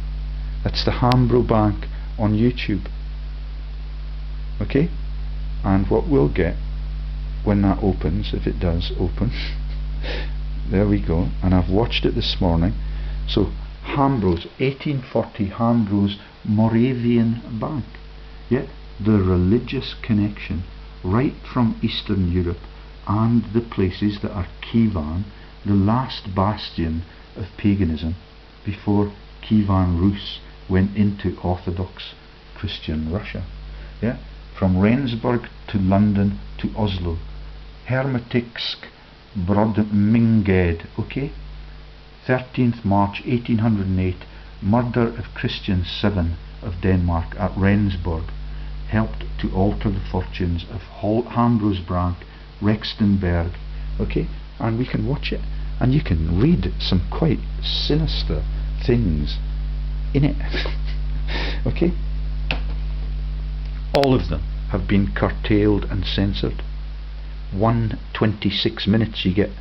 That's the Hambro Bank on YouTube. Okay, and what we'll get when that opens, if it does open, there we go, and I've watched it this morning. So Hambro's 1840 Hambro's Moravian Bank, yet the religious connection right from Eastern Europe and the places that are Kievan, the last bastion of paganism before Kievan Rus went into Orthodox Christian Russia. Yeah, from Rendsburg to London to Oslo, Hermetiksk Brodminged, okay? 13th March 1808, murder of Christian 7 of Denmark at Rendsburg, helped to alter the fortunes of Hambro's Bank, Rextenberg, okay? And we can watch it, and you can read some quite sinister things in it. Okay? All of them have been curtailed and censored. 1:26 minutes you get.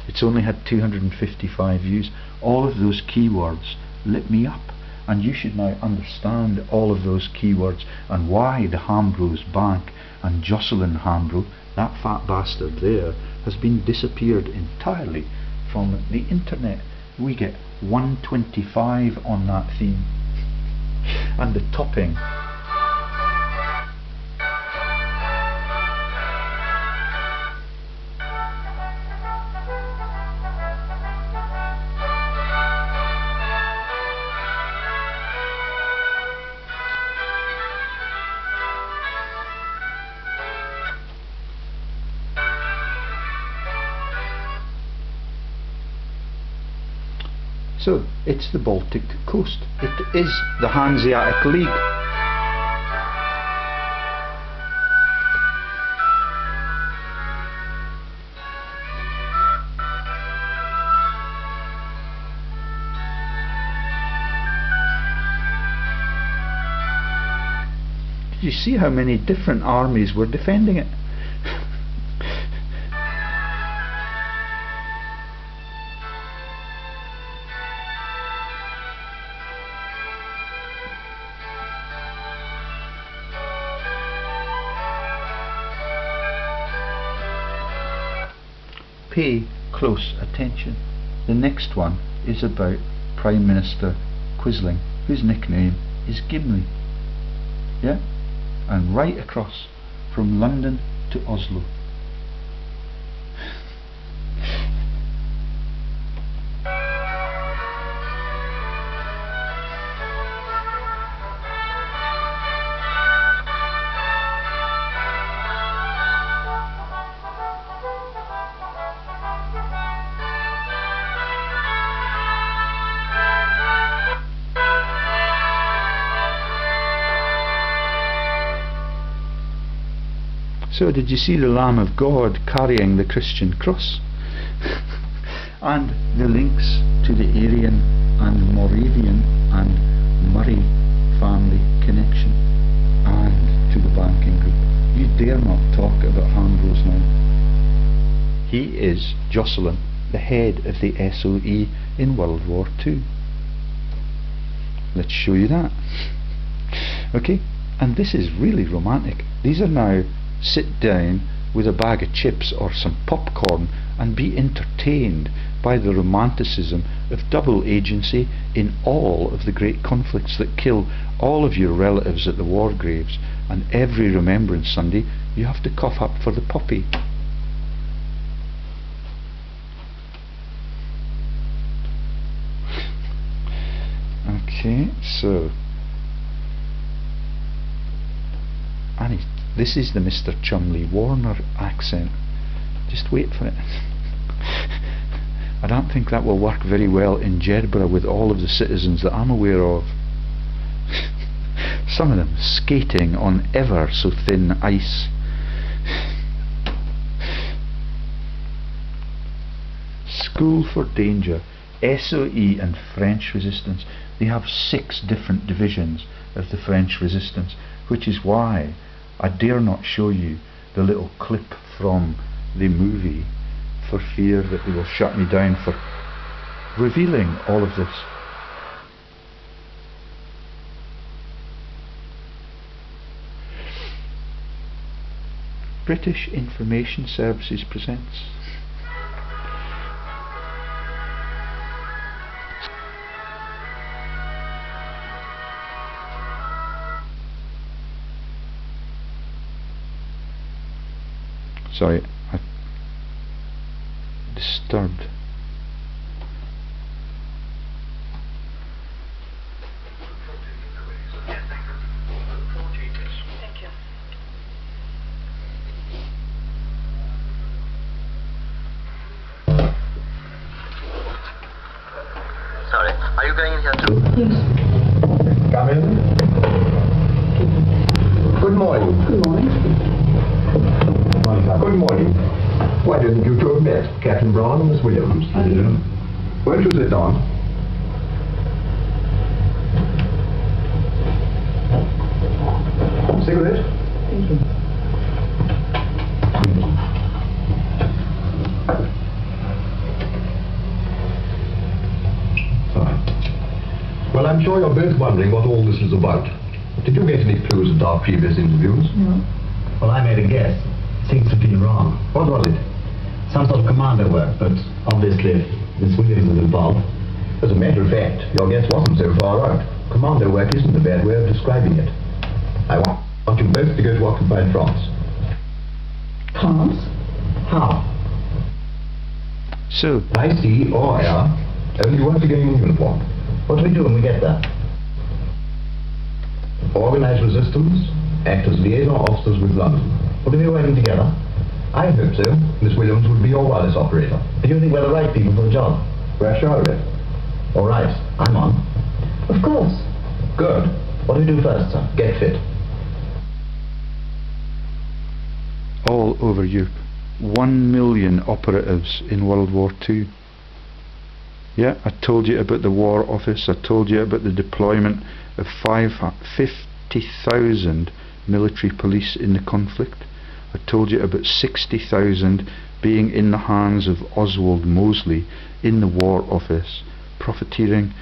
It's only had 255 views. All of those keywords lit me up, and you should now understand all of those keywords and why the Hambro's Bank and Jocelyn Hambro, that fat bastard there, has been disappeared entirely from the internet. We get 125 on that theme, and the topping so it's the Baltic coast. It is the Hanseatic League. Did you see how many different armies were defending it? Pay close attention. The next one is about Prime Minister Quisling, whose nickname is Gimli. Yeah? And right across from London to Oslo. So did you see the Lamb of God carrying the Christian cross? And the links to the Aryan and Moravian and Murray family connection, and to the banking group. You dare not talk about Hambro's now. He is Jocelyn, the head of the SOE in World War II. Let's show you that. Okay, and this is really romantic. These are now sit down with a bag of chips or some popcorn and be entertained by the romanticism of double agency in all of the great conflicts that kill all of your relatives at the war graves, and every Remembrance Sunday you have to cough up for the poppy. Okay, so Annie, this is the Mr. Chumley Warner accent. Just wait for it. I don't think that will work very well in Jedburgh with all of the citizens that I'm aware of. Some of them skating on ever so thin ice. School for Danger, SOE and French Resistance. They have 6 different divisions of the French Resistance, which is why I dare not show you the little clip from the movie, for fear that they will shut me down for revealing all of this. British Information Services presents. Sorry, I disturbed. Sorry, are you going in here too? Yes. Come in. Good morning. Good morning. Good morning. Why didn't you two have met? Captain Brown and Miss Williams. I didn't. Won't you sit down? Cigarette? Thank you. Fine. Well, I'm sure you're both wondering what all this is about. Did you get any clues at our previous interviews? No. Well, I made a guess. Seems to be wrong. What was it? Some sort of commando work, but obviously Miss Williams is involved. As a matter of fact, your guess wasn't so far out. Commando work isn't a bad way of describing it. I want you both to go to occupied France. France? How? So, By sea or air, only once again in uniform. What do we do when we get there? Organize resistance, act as liaison officers with London. Will we be working together? I hope so. Miss Williams would be your wireless operator. Do you think we're the right people for the job? We're sure of it. All right, I'm on. Of course. Good. What do we do first, sir? Get fit. all over Europe, 1 million operatives in World War II. Yeah, I told you about the War Office, I told you about the deployment of 50,000 military police in the conflict. I told you about 60,000 being in the hands of Oswald Mosley in the War Office, profiteering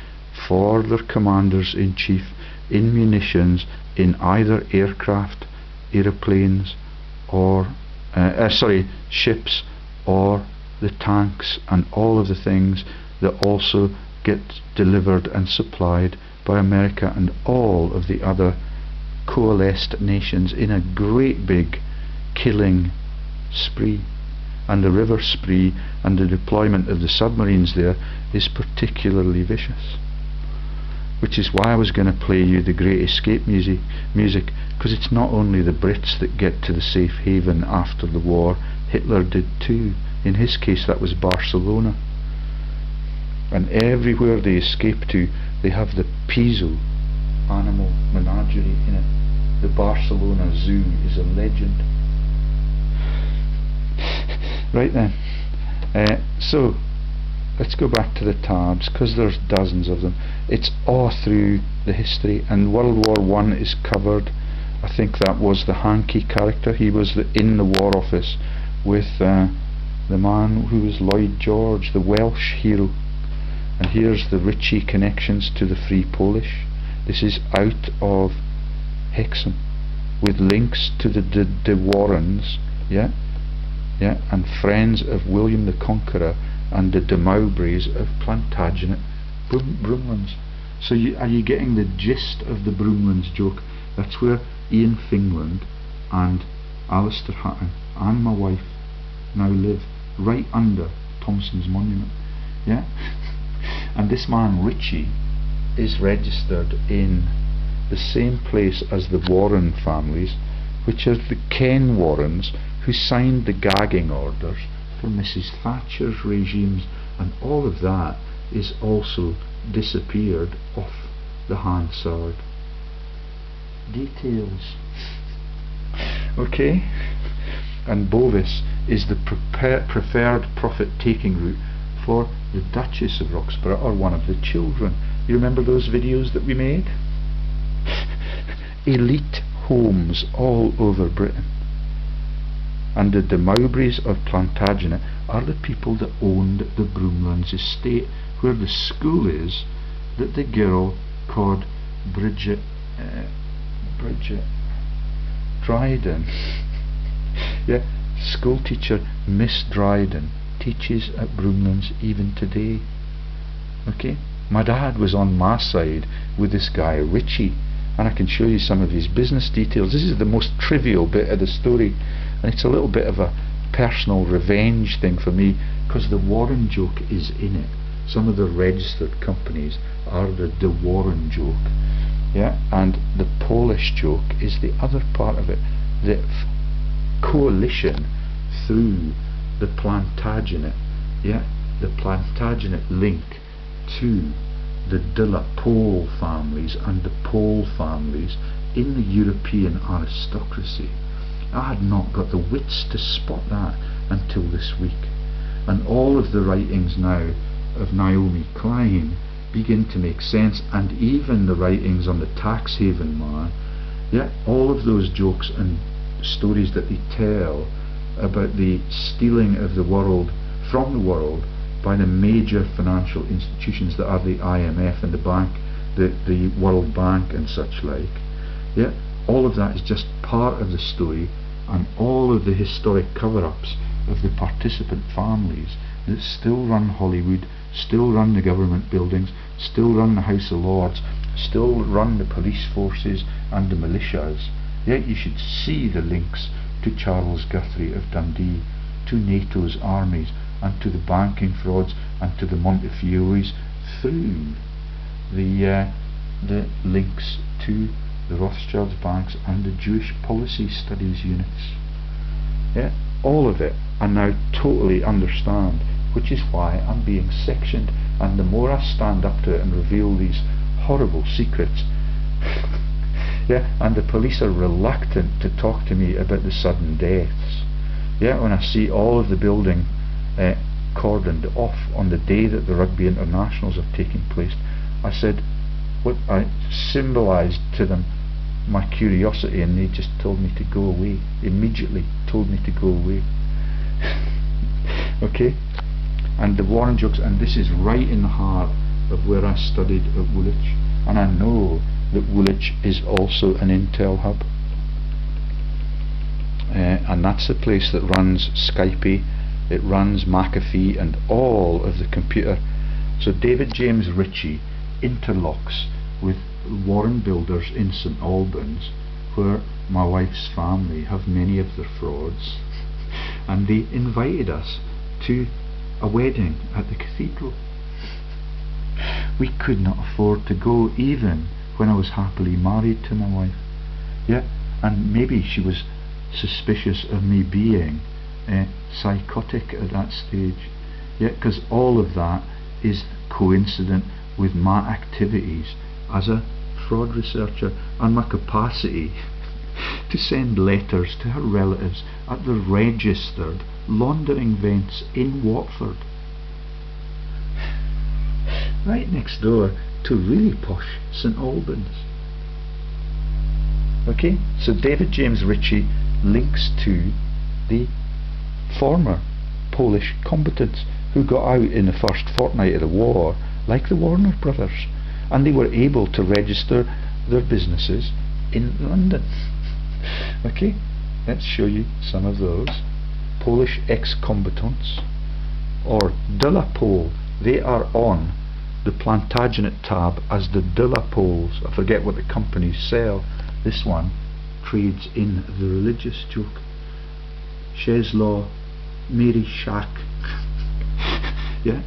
for their commanders-in-chief in munitions in either aircraft, aeroplanes, or ships, or the tanks and all of the things that also get delivered and supplied by America and all of the other coalesced nations in a great big killing spree. And the river spree and the deployment of the submarines there is particularly vicious, which is why I was going to play you the Great Escape music, because it's not only the Brits that get to the safe haven after the war. Hitler did too. In his case that was Barcelona, and everywhere they escape to they have the Pizzo animal menagerie in it. The Barcelona Zoo is a legend. Right then, so let's go back to the tabs, because there's dozens of them. It's all through the history, and World War I is covered. I think that was the Hankey character. He was in the War Office with the man who was Lloyd George, the Welsh hero. And here's the Ritchie connections to the Free Polish. This is out of Hexham, with links to the De Warrens, yeah, and friends of William the Conqueror, and the De Mowbrays of Plantagenet, Broomlands. So are you getting the gist of the Broomlands joke? That's where Ian Fingland and Alistair Hatton and my wife now live, right under Thompson's monument, yeah. And this man Ritchie is registered in the same place as the Warren families, which are the Ken Warrens, who signed the gagging orders for Mrs. Thatcher's regimes, and all of that is also disappeared off the Hansard. Details. Okay. And Bovis is the preferred profit-taking route for the Duchess of Roxburgh, or one of the children. You remember those videos that we made? Elite homes all over Britain. And the De Mowbrays of Plantagenet are the people that owned the Broomlands estate, where the school is that the girl called Bridget Dryden, yeah, school teacher Miss Dryden, teaches at Broomlands even today. Okay, my dad was on my side with this guy Ritchie, and I can show you some of his business details. This is the most trivial bit of the story, and it's a little bit of a personal revenge thing for me, because the Warren joke is in it. Some of the registered companies are the De Warren joke, yeah, and the Polish joke is the other part of it. The coalition through the Plantagenet, yeah, the Plantagenet link to the De la Pole families and the Pole families in the European aristocracy. I had not got the wits to spot that until this week, and all of the writings now of Naomi Klein begin to make sense, and even the writings on the tax haven man, yeah, all of those jokes and stories that they tell about the stealing of the world from the world by the major financial institutions that are the IMF and the World Bank and such like, yeah, all of that is just part of the story, and all of the historic cover-ups of the participant families that still run Hollywood, still run the government buildings, still run the House of Lords, still run the police forces and the militias. Yet you should see the links to Charles Guthrie of Dundee, to NATO's armies, and to the banking frauds, and to the Montefiore's, through the links to the Rothschilds banks and the Jewish policy studies units. Yeah, all of it I now totally understand, which is why I'm being sectioned, and the more I stand up to it and reveal these horrible secrets, yeah, and the police are reluctant to talk to me about the sudden deaths. Yeah, when I see all of the building cordoned off on the day that the rugby internationals are taking place, I said, what I symbolised to them my curiosity, and they just told me to go away. Immediately told me to go away. Okay, and the Warren jokes, and this is right in the heart of where I studied at Woolwich, and I know that Woolwich is also an Intel hub, and that's the place that runs Skype, it runs McAfee and all of the computer. So David James Ritchie interlocks with Warren Builders in St Albans, where my wife's family have many of their frauds, and they invited us to a wedding at the cathedral. We could not afford to go, even when I was happily married to my wife. Yeah, and maybe she was suspicious of me being psychotic at that stage. Yeah, because all of that is coincident with my activities as a fraud researcher and my capacity to send letters to her relatives at the registered laundering vents in Watford, right next door to really posh St Albans. Okay, so David James Ritchie links to the former Polish combatants who got out in the first fortnight of the war, like the Warner brothers, and they were able to register their businesses in London. Okay, let's show you some of those Polish ex-combatants, or de la Pole. They are on the Plantagenet tab as the de la Poles. I forget what the companies sell. This one trades in the religious joke. Cheslaw, Mary Shack. Yeah,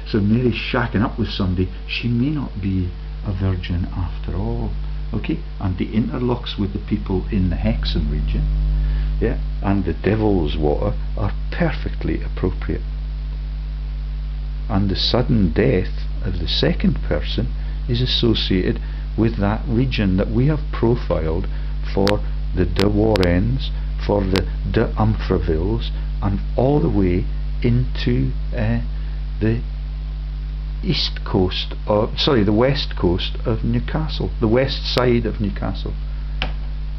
so Mary's shacking up with somebody. She may not be a virgin after all. Okay, and the interlocks with the people in the Hexham region, yeah, and the Devil's Water are perfectly appropriate. And the sudden death of the second person is associated with that region that we have profiled for the De Warrens, for the De Umfravilles, and all the way into the east coast of, sorry, the west coast of Newcastle, the west side of Newcastle,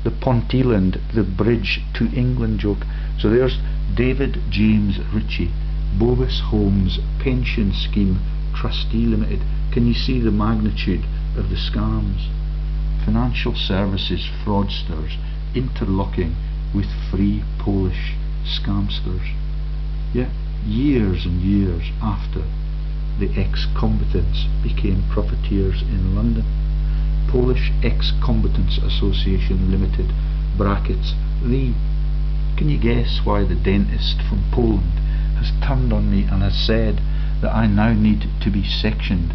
the Ponteland, the bridge to England joke. So there's David James Ritchie, Bovis Homes Pension Scheme Trustee Limited. Can you see the magnitude of the scams? Financial services fraudsters interlocking with free Polish scamsters. Yeah, years and years after the ex-combatants became profiteers in London. Polish Ex-Combatants Association Limited, brackets, the... Can you guess why the dentist from Poland has turned on me and has said that I now need to be sectioned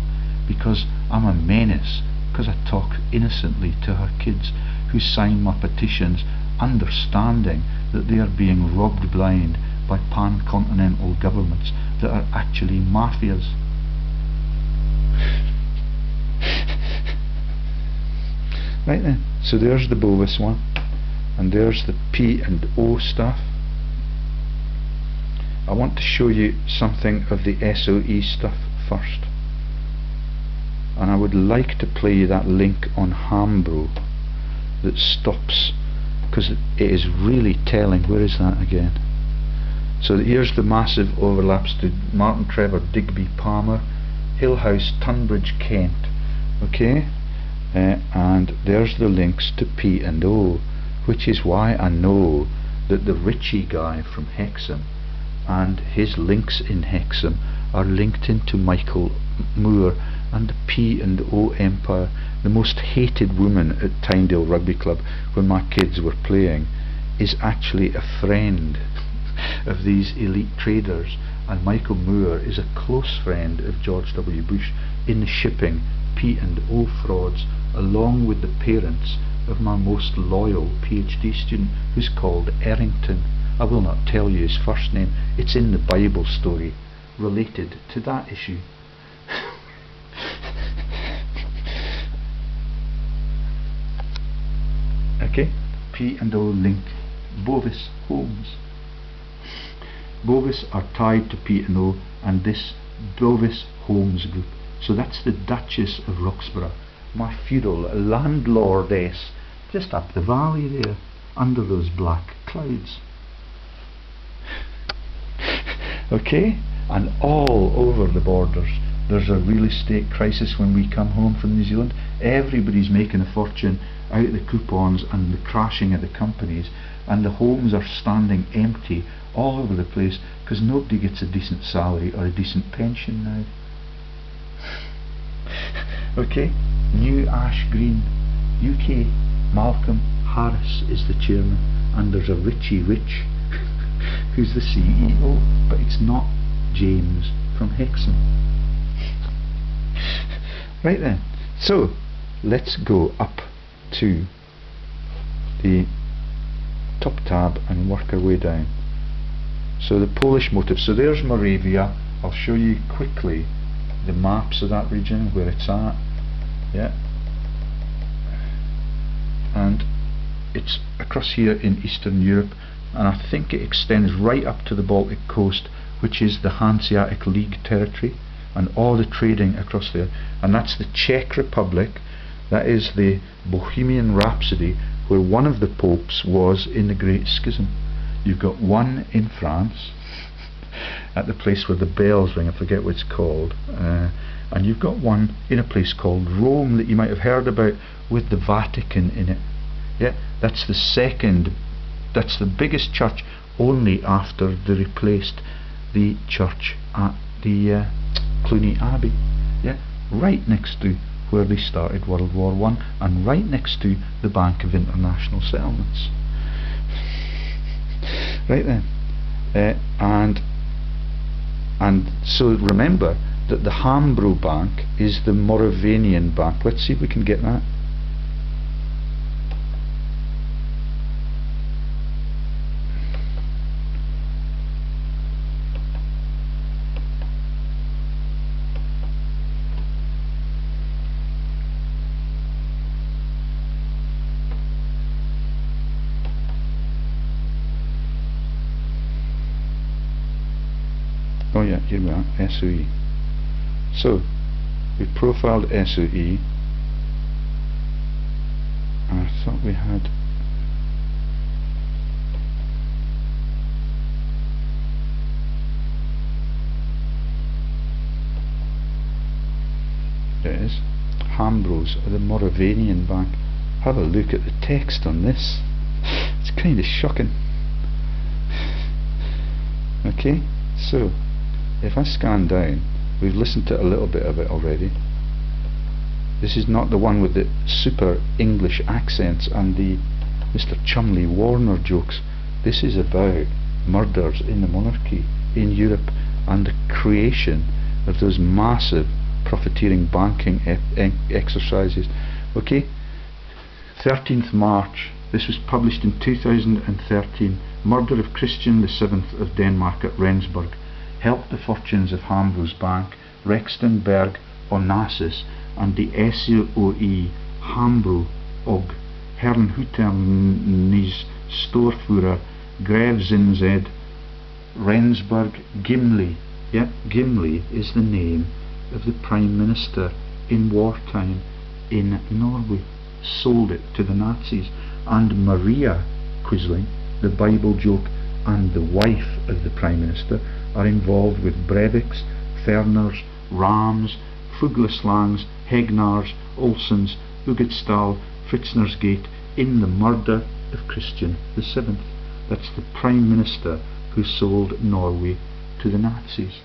because I'm a menace, because I talk innocently to her kids who sign my petitions, understanding that they are being robbed blind by pan-continental governments that are actually mafias. Right then, so there's the Bovis one, and there's the P&O stuff. I want to show you something of the SOE stuff first, and I would like to play you that link on Hambro that stops, because it is really telling. Where is that again? So here's the massive overlaps to Martin Trevor, Digby Palmer, Hill House, Tunbridge, Kent. Okay, and there's the links to P&O, which is why I know that the Ritchie guy from Hexham and his links in Hexham are linked into Michael Moore and the P&O empire. The most hated woman at Tynedale Rugby Club when my kids were playing is actually a friend of these elite traders, and Michael Moore is a close friend of George W. Bush in the shipping P&O frauds, along with the parents of my most loyal PhD student, who's called Errington. I will not tell you his first name, it's in the Bible story related to that issue. Okay, P&O link, Bovis Homes. Bovis are tied to P&O and this Bovis Homes group. So that's the Duchess of Roxburgh, my feudal landlordess, just up the valley there, under those black clouds. Okay, and all over the borders there's a real estate crisis when we come home from New Zealand. Everybody's making a fortune out of the coupons and the crashing of the companies, and the homes are standing empty all over the place because nobody gets a decent salary or a decent pension now. Okay, New Ash Green, UK, Malcolm Harris is the chairman, and there's a Richie Rich who's the CEO, but it's not James from Hexham. Right then, so let's go up to the top tab and work our way down. So the Polish motive, so there's Moravia. I'll show you quickly the maps of that region, where it's at. Yeah, and it's across here in Eastern Europe, and I think it extends right up to the Baltic coast, which is the Hanseatic League territory, and all the trading across there. And that's the Czech Republic. That is the Bohemian Rhapsody, where one of the popes was in the Great Schism. You've got one in France at the place where the bells ring, I forget what it's called, and you've got one in a place called Rome that you might have heard about, with the Vatican in it. Yeah, that's the second, that's the biggest church, only after they replaced the church at the Cluny Abbey. Yeah, right next to where they started World War I, and right next to the Bank of International Settlements. Right then, and so remember that the Hambro Bank is the Moravian Bank. Let's see if we can get that. Oh yeah, here we are, SOE. So, we profiled SOE, and I thought we had there it is, Hambros, the Moravian Bank. Have a look at the text on this. It's kind of shocking. Okay, so if I scan down, we've listened to a little bit of it already. This is not the one with the super English accents and the Mr. Chumley Warner jokes. This is about murders in the monarchy in Europe and the creation of those massive profiteering banking exercises. Okay, 13th March, this was published in 2013. Murder of Christian VII of Denmark at Rendsburg helped the fortunes of Hambro's Bank, Rexton Berg Onassis, and the SOE Hambro og Herrnhuternes Storfurer Grevsinzed Rendsburg Gimli. Yep, Gimli is the name of the Prime Minister in wartime in Norway. Sold it to the Nazis. And Maria Quisling, the Bible joke, and the wife of the Prime Minister are involved with Breiviks, Ferners, Rams, Fuglaslangs, Hegnars, Olsens, Ugetstall, Fritznersgate in the murder of Christian VII. That's the Prime Minister who sold Norway to the Nazis.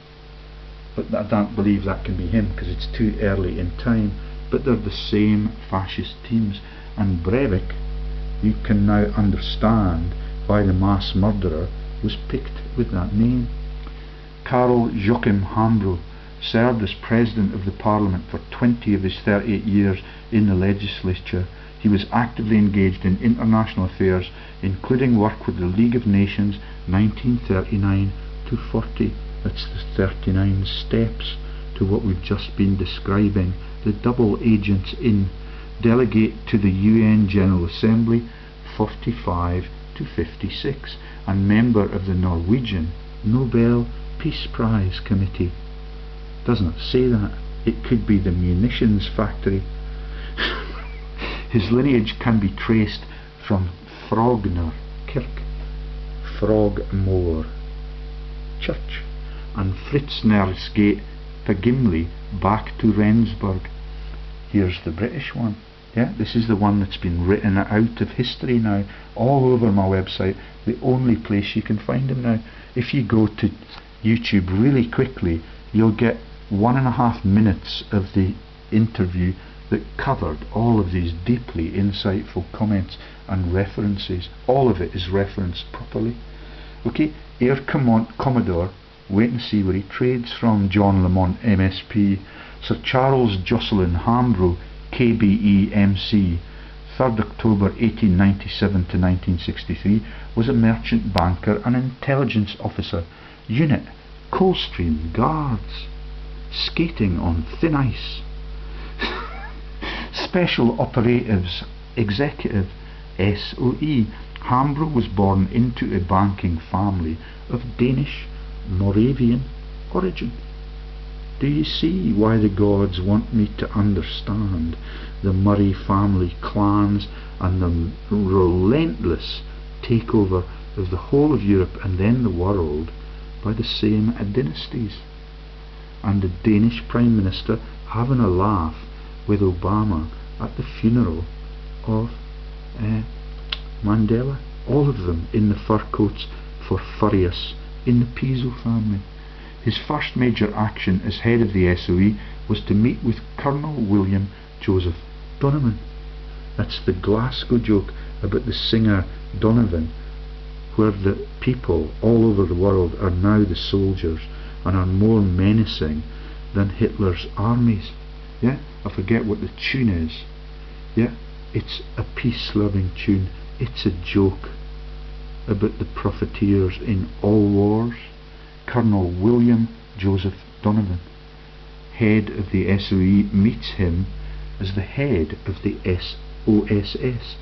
But I don't believe that can be him, because it's too early in time. But they're the same fascist teams. And Breivik, you can now understand why the mass murderer was picked with that name. Karl Joachim Hambro served as President of the Parliament for 20 of his 38 years in the legislature. He was actively engaged in international affairs, including work with the League of Nations 1939 to 40. That's the 39 steps to what we've just been describing. The double agents in. Delegate to the UN General Assembly 45 to 56, and member of the Norwegian Nobel Peace Prize Committee. Does not say that. It could be the munitions factory. His lineage can be traced from Frogner Kirk, Frogmore Church, and Fritznersgate Gimli back to Rendsburg. Here's the British one. Yeah, this is the one that's been written out of history now, all over my website, the only place you can find them now. If you go to YouTube really quickly, you'll get 1.5 minutes of the interview that covered all of these deeply insightful comments and references. All of it is referenced properly. Okay, Air Commodore, wait and see where he trades from. John Lamont, MSP. Sir Charles Jocelyn Hambro, KBE MC, 3rd October 1897 to 1963, was a merchant banker and intelligence officer. Unit, Coldstream Guards, skating on thin ice. Special Operatives Executive, SOE, Hambro was born into a banking family of Danish Moravian origin. Do you see why the gods want me to understand the Murray family clans and the relentless takeover of the whole of Europe and then the world by the same dynasties? And the Danish Prime Minister having a laugh with Obama at the funeral of Mandela, all of them in the fur coats for Furious in the Piso family. His first major action as head of the SOE was to meet with Colonel William Joseph Donovan. That's the Glasgow joke about the singer Donovan, where the people all over the world are now the soldiers and are more menacing than Hitler's armies. Yeah, I forget what the tune is. Yeah, it's a peace-loving tune. It's a joke about the profiteers in all wars. Colonel William Joseph Donovan, head of the SOE, meets him as the head of the SOSS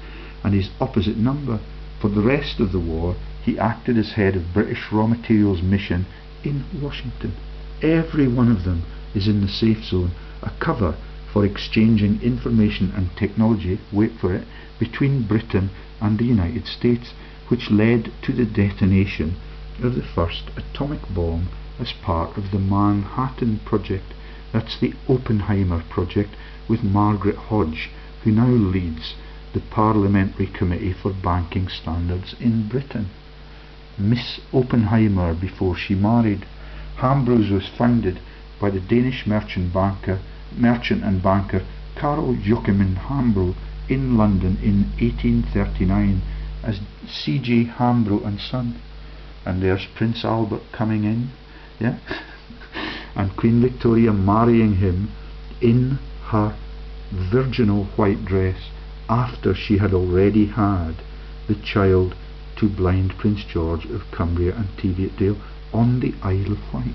and his opposite number. For the rest of the war, he acted as head of British Raw Materials Mission in Washington. Every one of them is in the safe zone, a cover for exchanging information and technology, wait for it, between Britain and the United States, which led to the detonation of the first atomic bomb as part of the Manhattan Project. That's the Oppenheimer Project, with Margaret Hodge, who now leads the Parliamentary Committee for Banking Standards in Britain. Miss Oppenheimer before she married. Hambro's was founded by the Danish merchant and banker Carl Joachim Hambro in London in 1839 as C.J. Hambro and Son. And there's Prince Albert coming in, yeah, and Queen Victoria marrying him in her virginal white dress after she had already had the child to blind Prince George of Cumbria and Teviotdale on the Isle of Wight.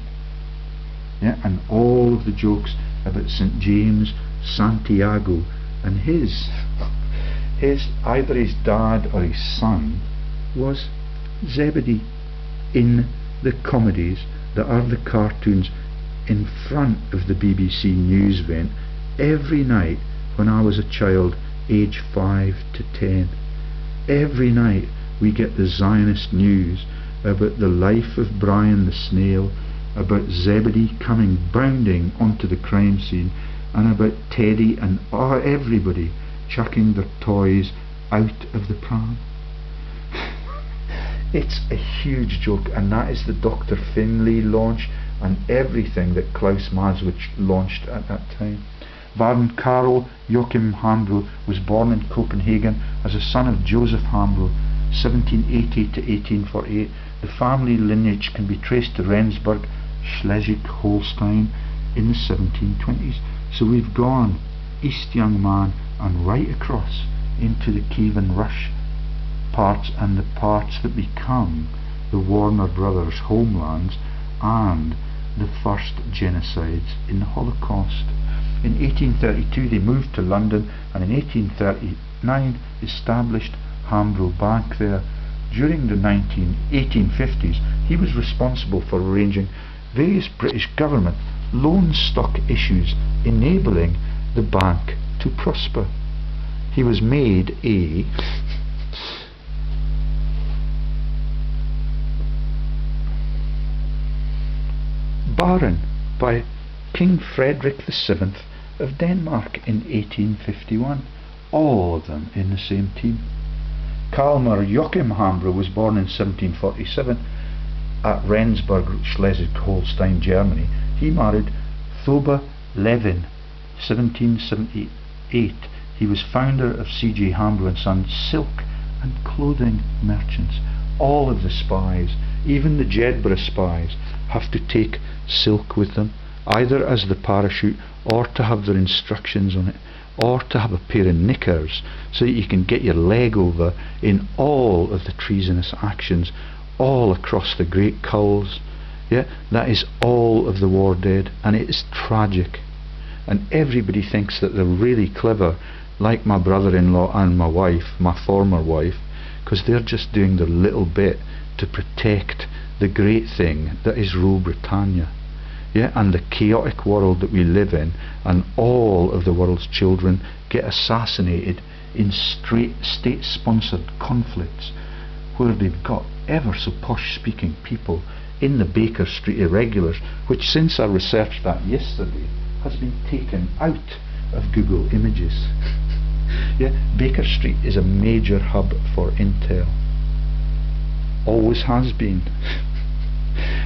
Yeah, and all of the jokes about St. James, Santiago, and his either his dad or his son was Zebedee in the comedies that are the cartoons in front of the BBC News vent every night when I was a child, age 5 to 10. Every night we get the Zionist news about the life of Brian the snail, about Zebedee coming bounding onto the crime scene, and about Teddy and everybody chucking their toys out of the pram. It's a huge joke, and that is the Dr. Finlay launch and everything that Klaus Maswich launched at that time. Baron Karl Joachim Hambro was born in Copenhagen as a son of Joseph Hambro, 1780 to 1848. The family lineage can be traced to Rendsburg, Schleswig-Holstein in the 1720s. So we've gone east, young man, and right across into the Kievan Rush parts and the parts that become the Warner Brothers homelands and the first genocides in the Holocaust. In 1832 they moved to London, and in 1839 established Hambro Bank there. During the 1850s he was responsible for arranging various British government loan stock issues, enabling the bank to prosper. He was made a Baron by King Frederick VII of Denmark in 1851, all of them in the same team. Kalmar Joachim Hambro was born in 1747 at Rendsburg, Schleswig-Holstein, Germany. He married Thoba Levin, 1778. He was founder of C.J. Hambro and Son silk and clothing merchants. All of the spies, even the Jedburgh spies, have to take silk with them, either as the parachute or to have their instructions on it, or to have a pair of knickers so that you can get your leg over in all of the treasonous actions all across the Great Culls. Yeah, that is all of the war dead, and it is tragic. And everybody thinks that they're really clever, like my brother-in-law and my wife, my former wife, because they're just doing their little bit to protect the great thing that is Rule Britannia, yeah, and the chaotic world that we live in, and all of the world's children get assassinated in straight state-sponsored conflicts where they've got ever so posh-speaking people in the Baker Street irregulars, which since I researched that yesterday has been taken out of Google Images. Yeah, Baker Street is a major hub for intel, always has been.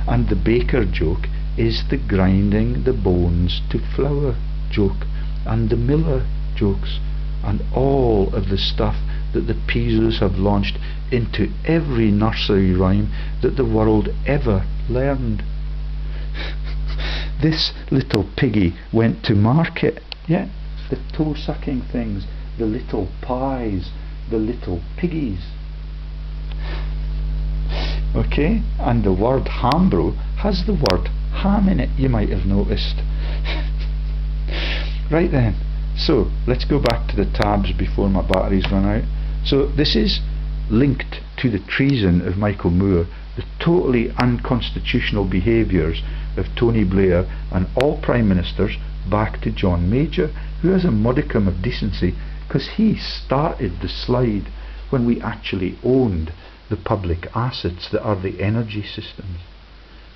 And the Baker joke is the grinding the bones to flour joke, and the Miller jokes, and all of the stuff that the Pisos have launched into every nursery rhyme that the world ever learned. This little piggy went to market, yeah, the toe-sucking things, the little pies, the little piggies. Okay, and the word Hambro has the word ham in it, you might have noticed. Right then, so let's go back to the tabs before my batteries run out. So this is linked to the treason of Michael Moore, the totally unconstitutional behaviours of Tony Blair and all Prime Ministers, back to John Major, who has a modicum of decency, because he started the slide when we actually owned the public assets that are the energy systems.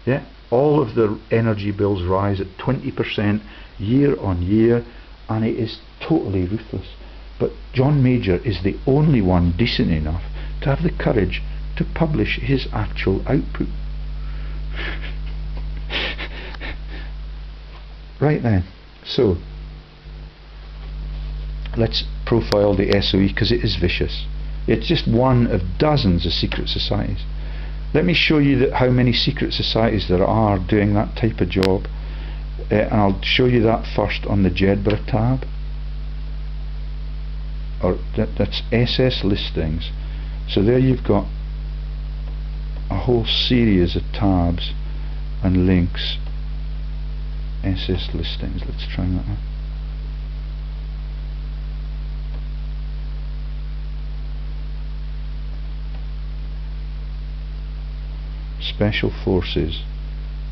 Yeah, all of the energy bills rise at 20% year on year, and it is totally ruthless. But John Major is the only one decent enough to have the courage to publish his actual output. Right then, so let's profile the SOE, because it is vicious. It's just one of dozens of secret societies. Let me show you how many secret societies there are doing that type of job, and I'll show you that first on the Jedburgh tab, or that's SS listings. So there you've got a whole series of tabs and links. SS listings, let's try that one. Special Forces,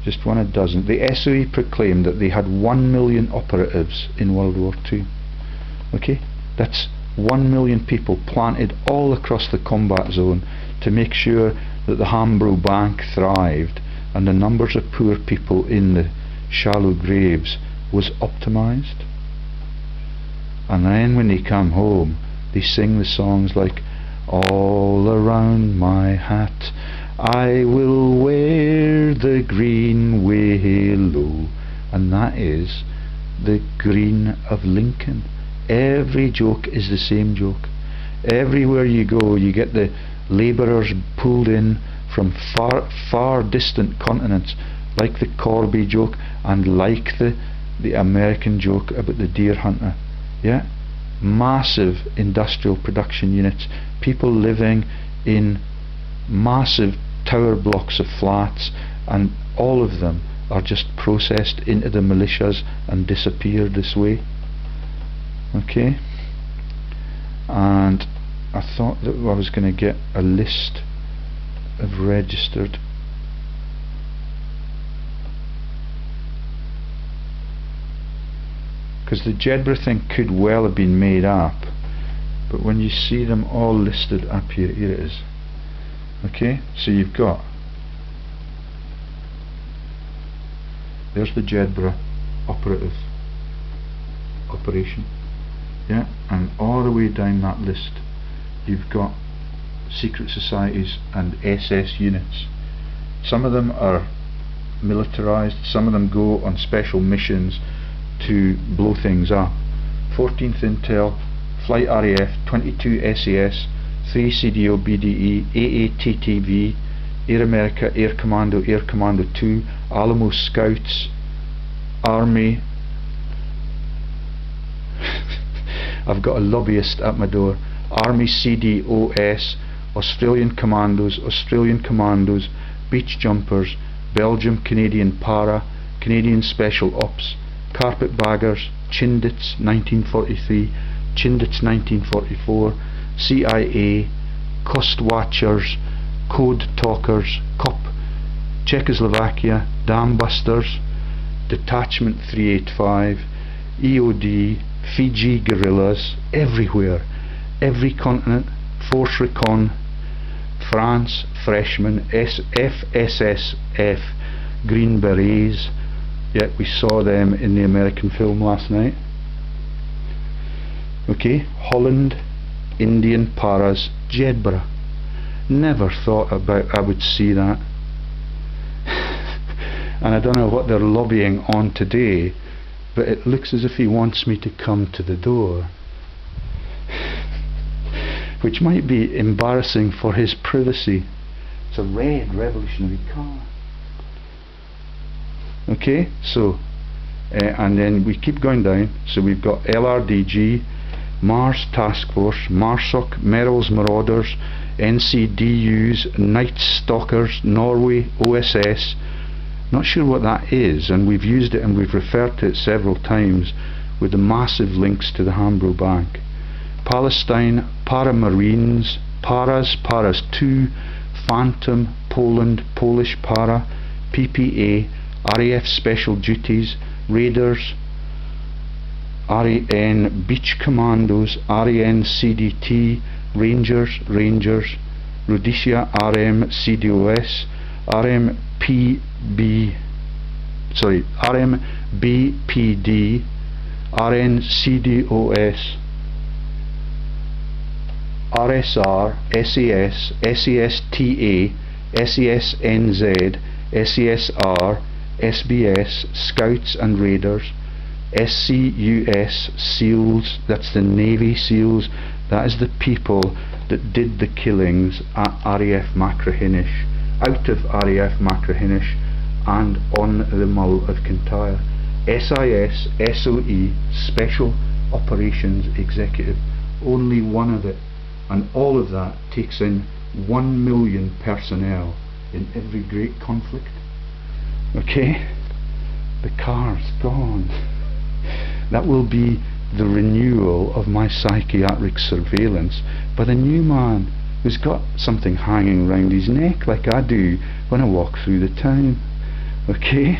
just one a dozen. The SOE proclaimed that they had 1 million operatives in World War II. Okay, that's 1 million people planted all across the combat zone to make sure that the Hambro Bank thrived and the numbers of poor people in the shallow graves was optimised. And then when they come home, they sing the songs like, all around my hat I will wear the green willow, and that is the green of Lincoln. Every joke is the same joke. Everywhere you go, you get the labourers pulled in from far distant continents, like the Corby joke and like the American joke about the deer hunter. Yeah, massive industrial production units, people living in massive tower blocks of flats, and all of them are just processed into the militias and disappear this way. Okay, and I thought that I was going to get a list of registered. Because the Jedburgh thing could well have been made up, but when you see them all listed up here, here it is. Okay, so you've got, there's the Jedburgh operative operation, yeah, and all the way down that list you've got secret societies and SS units. Some of them are militarized, some of them go on special missions to blow things up. 14th Intel, Flight RAF, 22 SAS, 3 CDO BDE, AATTV, Air America, Air Commando 2, Alamo Scouts, Army. I've got a lobbyist at my door. Army CDOS, Australian Commandos, Beach Jumpers, Belgium Canadian Para, Canadian Special Ops, Carpetbaggers, Chindits 1943, Chindits 1944, CIA, cost watchers, code talkers, COP, Czechoslovakia, dam busters, Detachment 385, EOD, Fiji guerrillas, everywhere, every continent, Force Recon, France, Freshmen, FSSF, Green Berets. Yet we saw them in the American film last night. Okay, Holland, Indian Paras, Jedburgh. Never thought about I would see that. And I don't know what they're lobbying on today, but it looks as if he wants me to come to the door, which might be embarrassing for his privacy. It's a red revolutionary car. Okay, so and then we keep going down. So we've got LRDG, Mars Task Force, MARSOC, Merrill's Marauders, NCDUs, Night Stalkers, Norway, OSS. Not sure what that is, and we've used it and we've referred to it several times with the massive links to the Hambro Bank. Palestine, Paramarines, Paras, Paras 2, Phantom, Poland, Polish Para, PPA, RAF Special Duties, Raiders, RAN Beach Commandos, RAN CDT, Rangers, Rhodesia RM CDOS, RMBPD, RN CDOS, RSR, SAS, SESTA, SESNZ, SESR, SBS, Scouts and Raiders, SCUS, SEALs, that's the Navy SEALs, that is the people that did the killings at RAF Machrihinish, out of RAF Machrihinish and on the Mull of Kintyre. SIS, SOE, Special Operations Executive, only one of it, and all of that takes in 1 million personnel in every great conflict. Okay, the car's gone. That will be the renewal of my psychiatric surveillance by the new man who's got something hanging round his neck like I do when I walk through the town. Okay,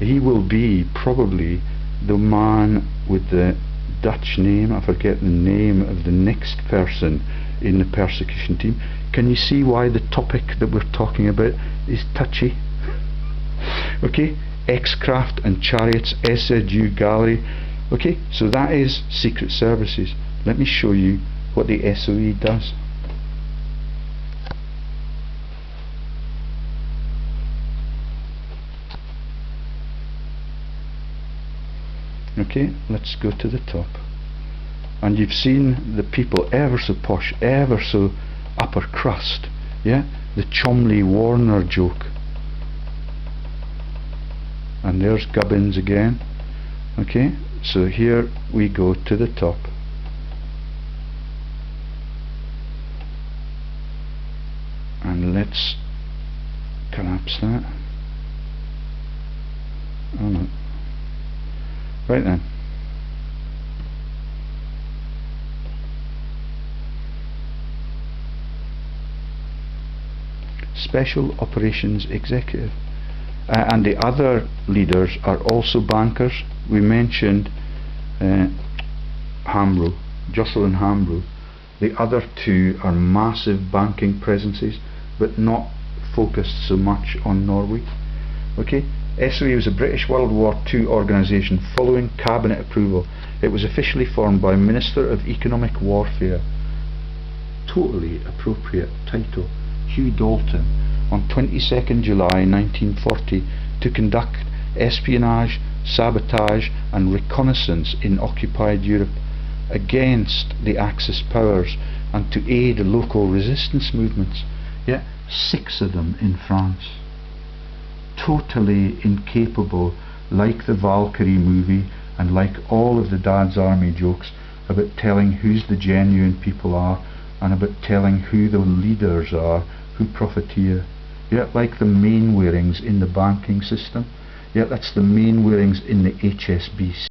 he will be probably the man with the Dutch name. I forget the name of the next person in the persecution team. Can you see why the topic that we're talking about is touchy? Okay, X-Craft and Chariots, SZU Gallery. Okay, so that is Secret Services. Let me show you what the SOE does. Okay, let's go to the top. And you've seen the people ever so posh, ever so upper crust. Yeah, the Chumley Warner joke. And there's Gubbins again. Okay, so here we go to the top. And let's collapse that. Oh no. Right then. Special Operations Executive. And the other leaders are also bankers. We mentioned Hambro, Jocelyn Hambro. The other two are massive banking presences, but not focused so much on Norway. Okay, SOE was a British World War II organisation following cabinet approval. It was officially formed by Minister of Economic Warfare, totally appropriate title, Hugh Dalton, on 22nd July 1940 to conduct espionage, sabotage and reconnaissance in occupied Europe against the Axis powers and to aid local resistance movements. Yeah, 6 of them in France. Totally incapable, like the Valkyrie movie and like all of the Dad's Army jokes about telling who's the genuine people are and about telling who the leaders are who profiteer. Yeah, like the main wearings in the banking system. Yeah, that's the main wearings in the HSBC.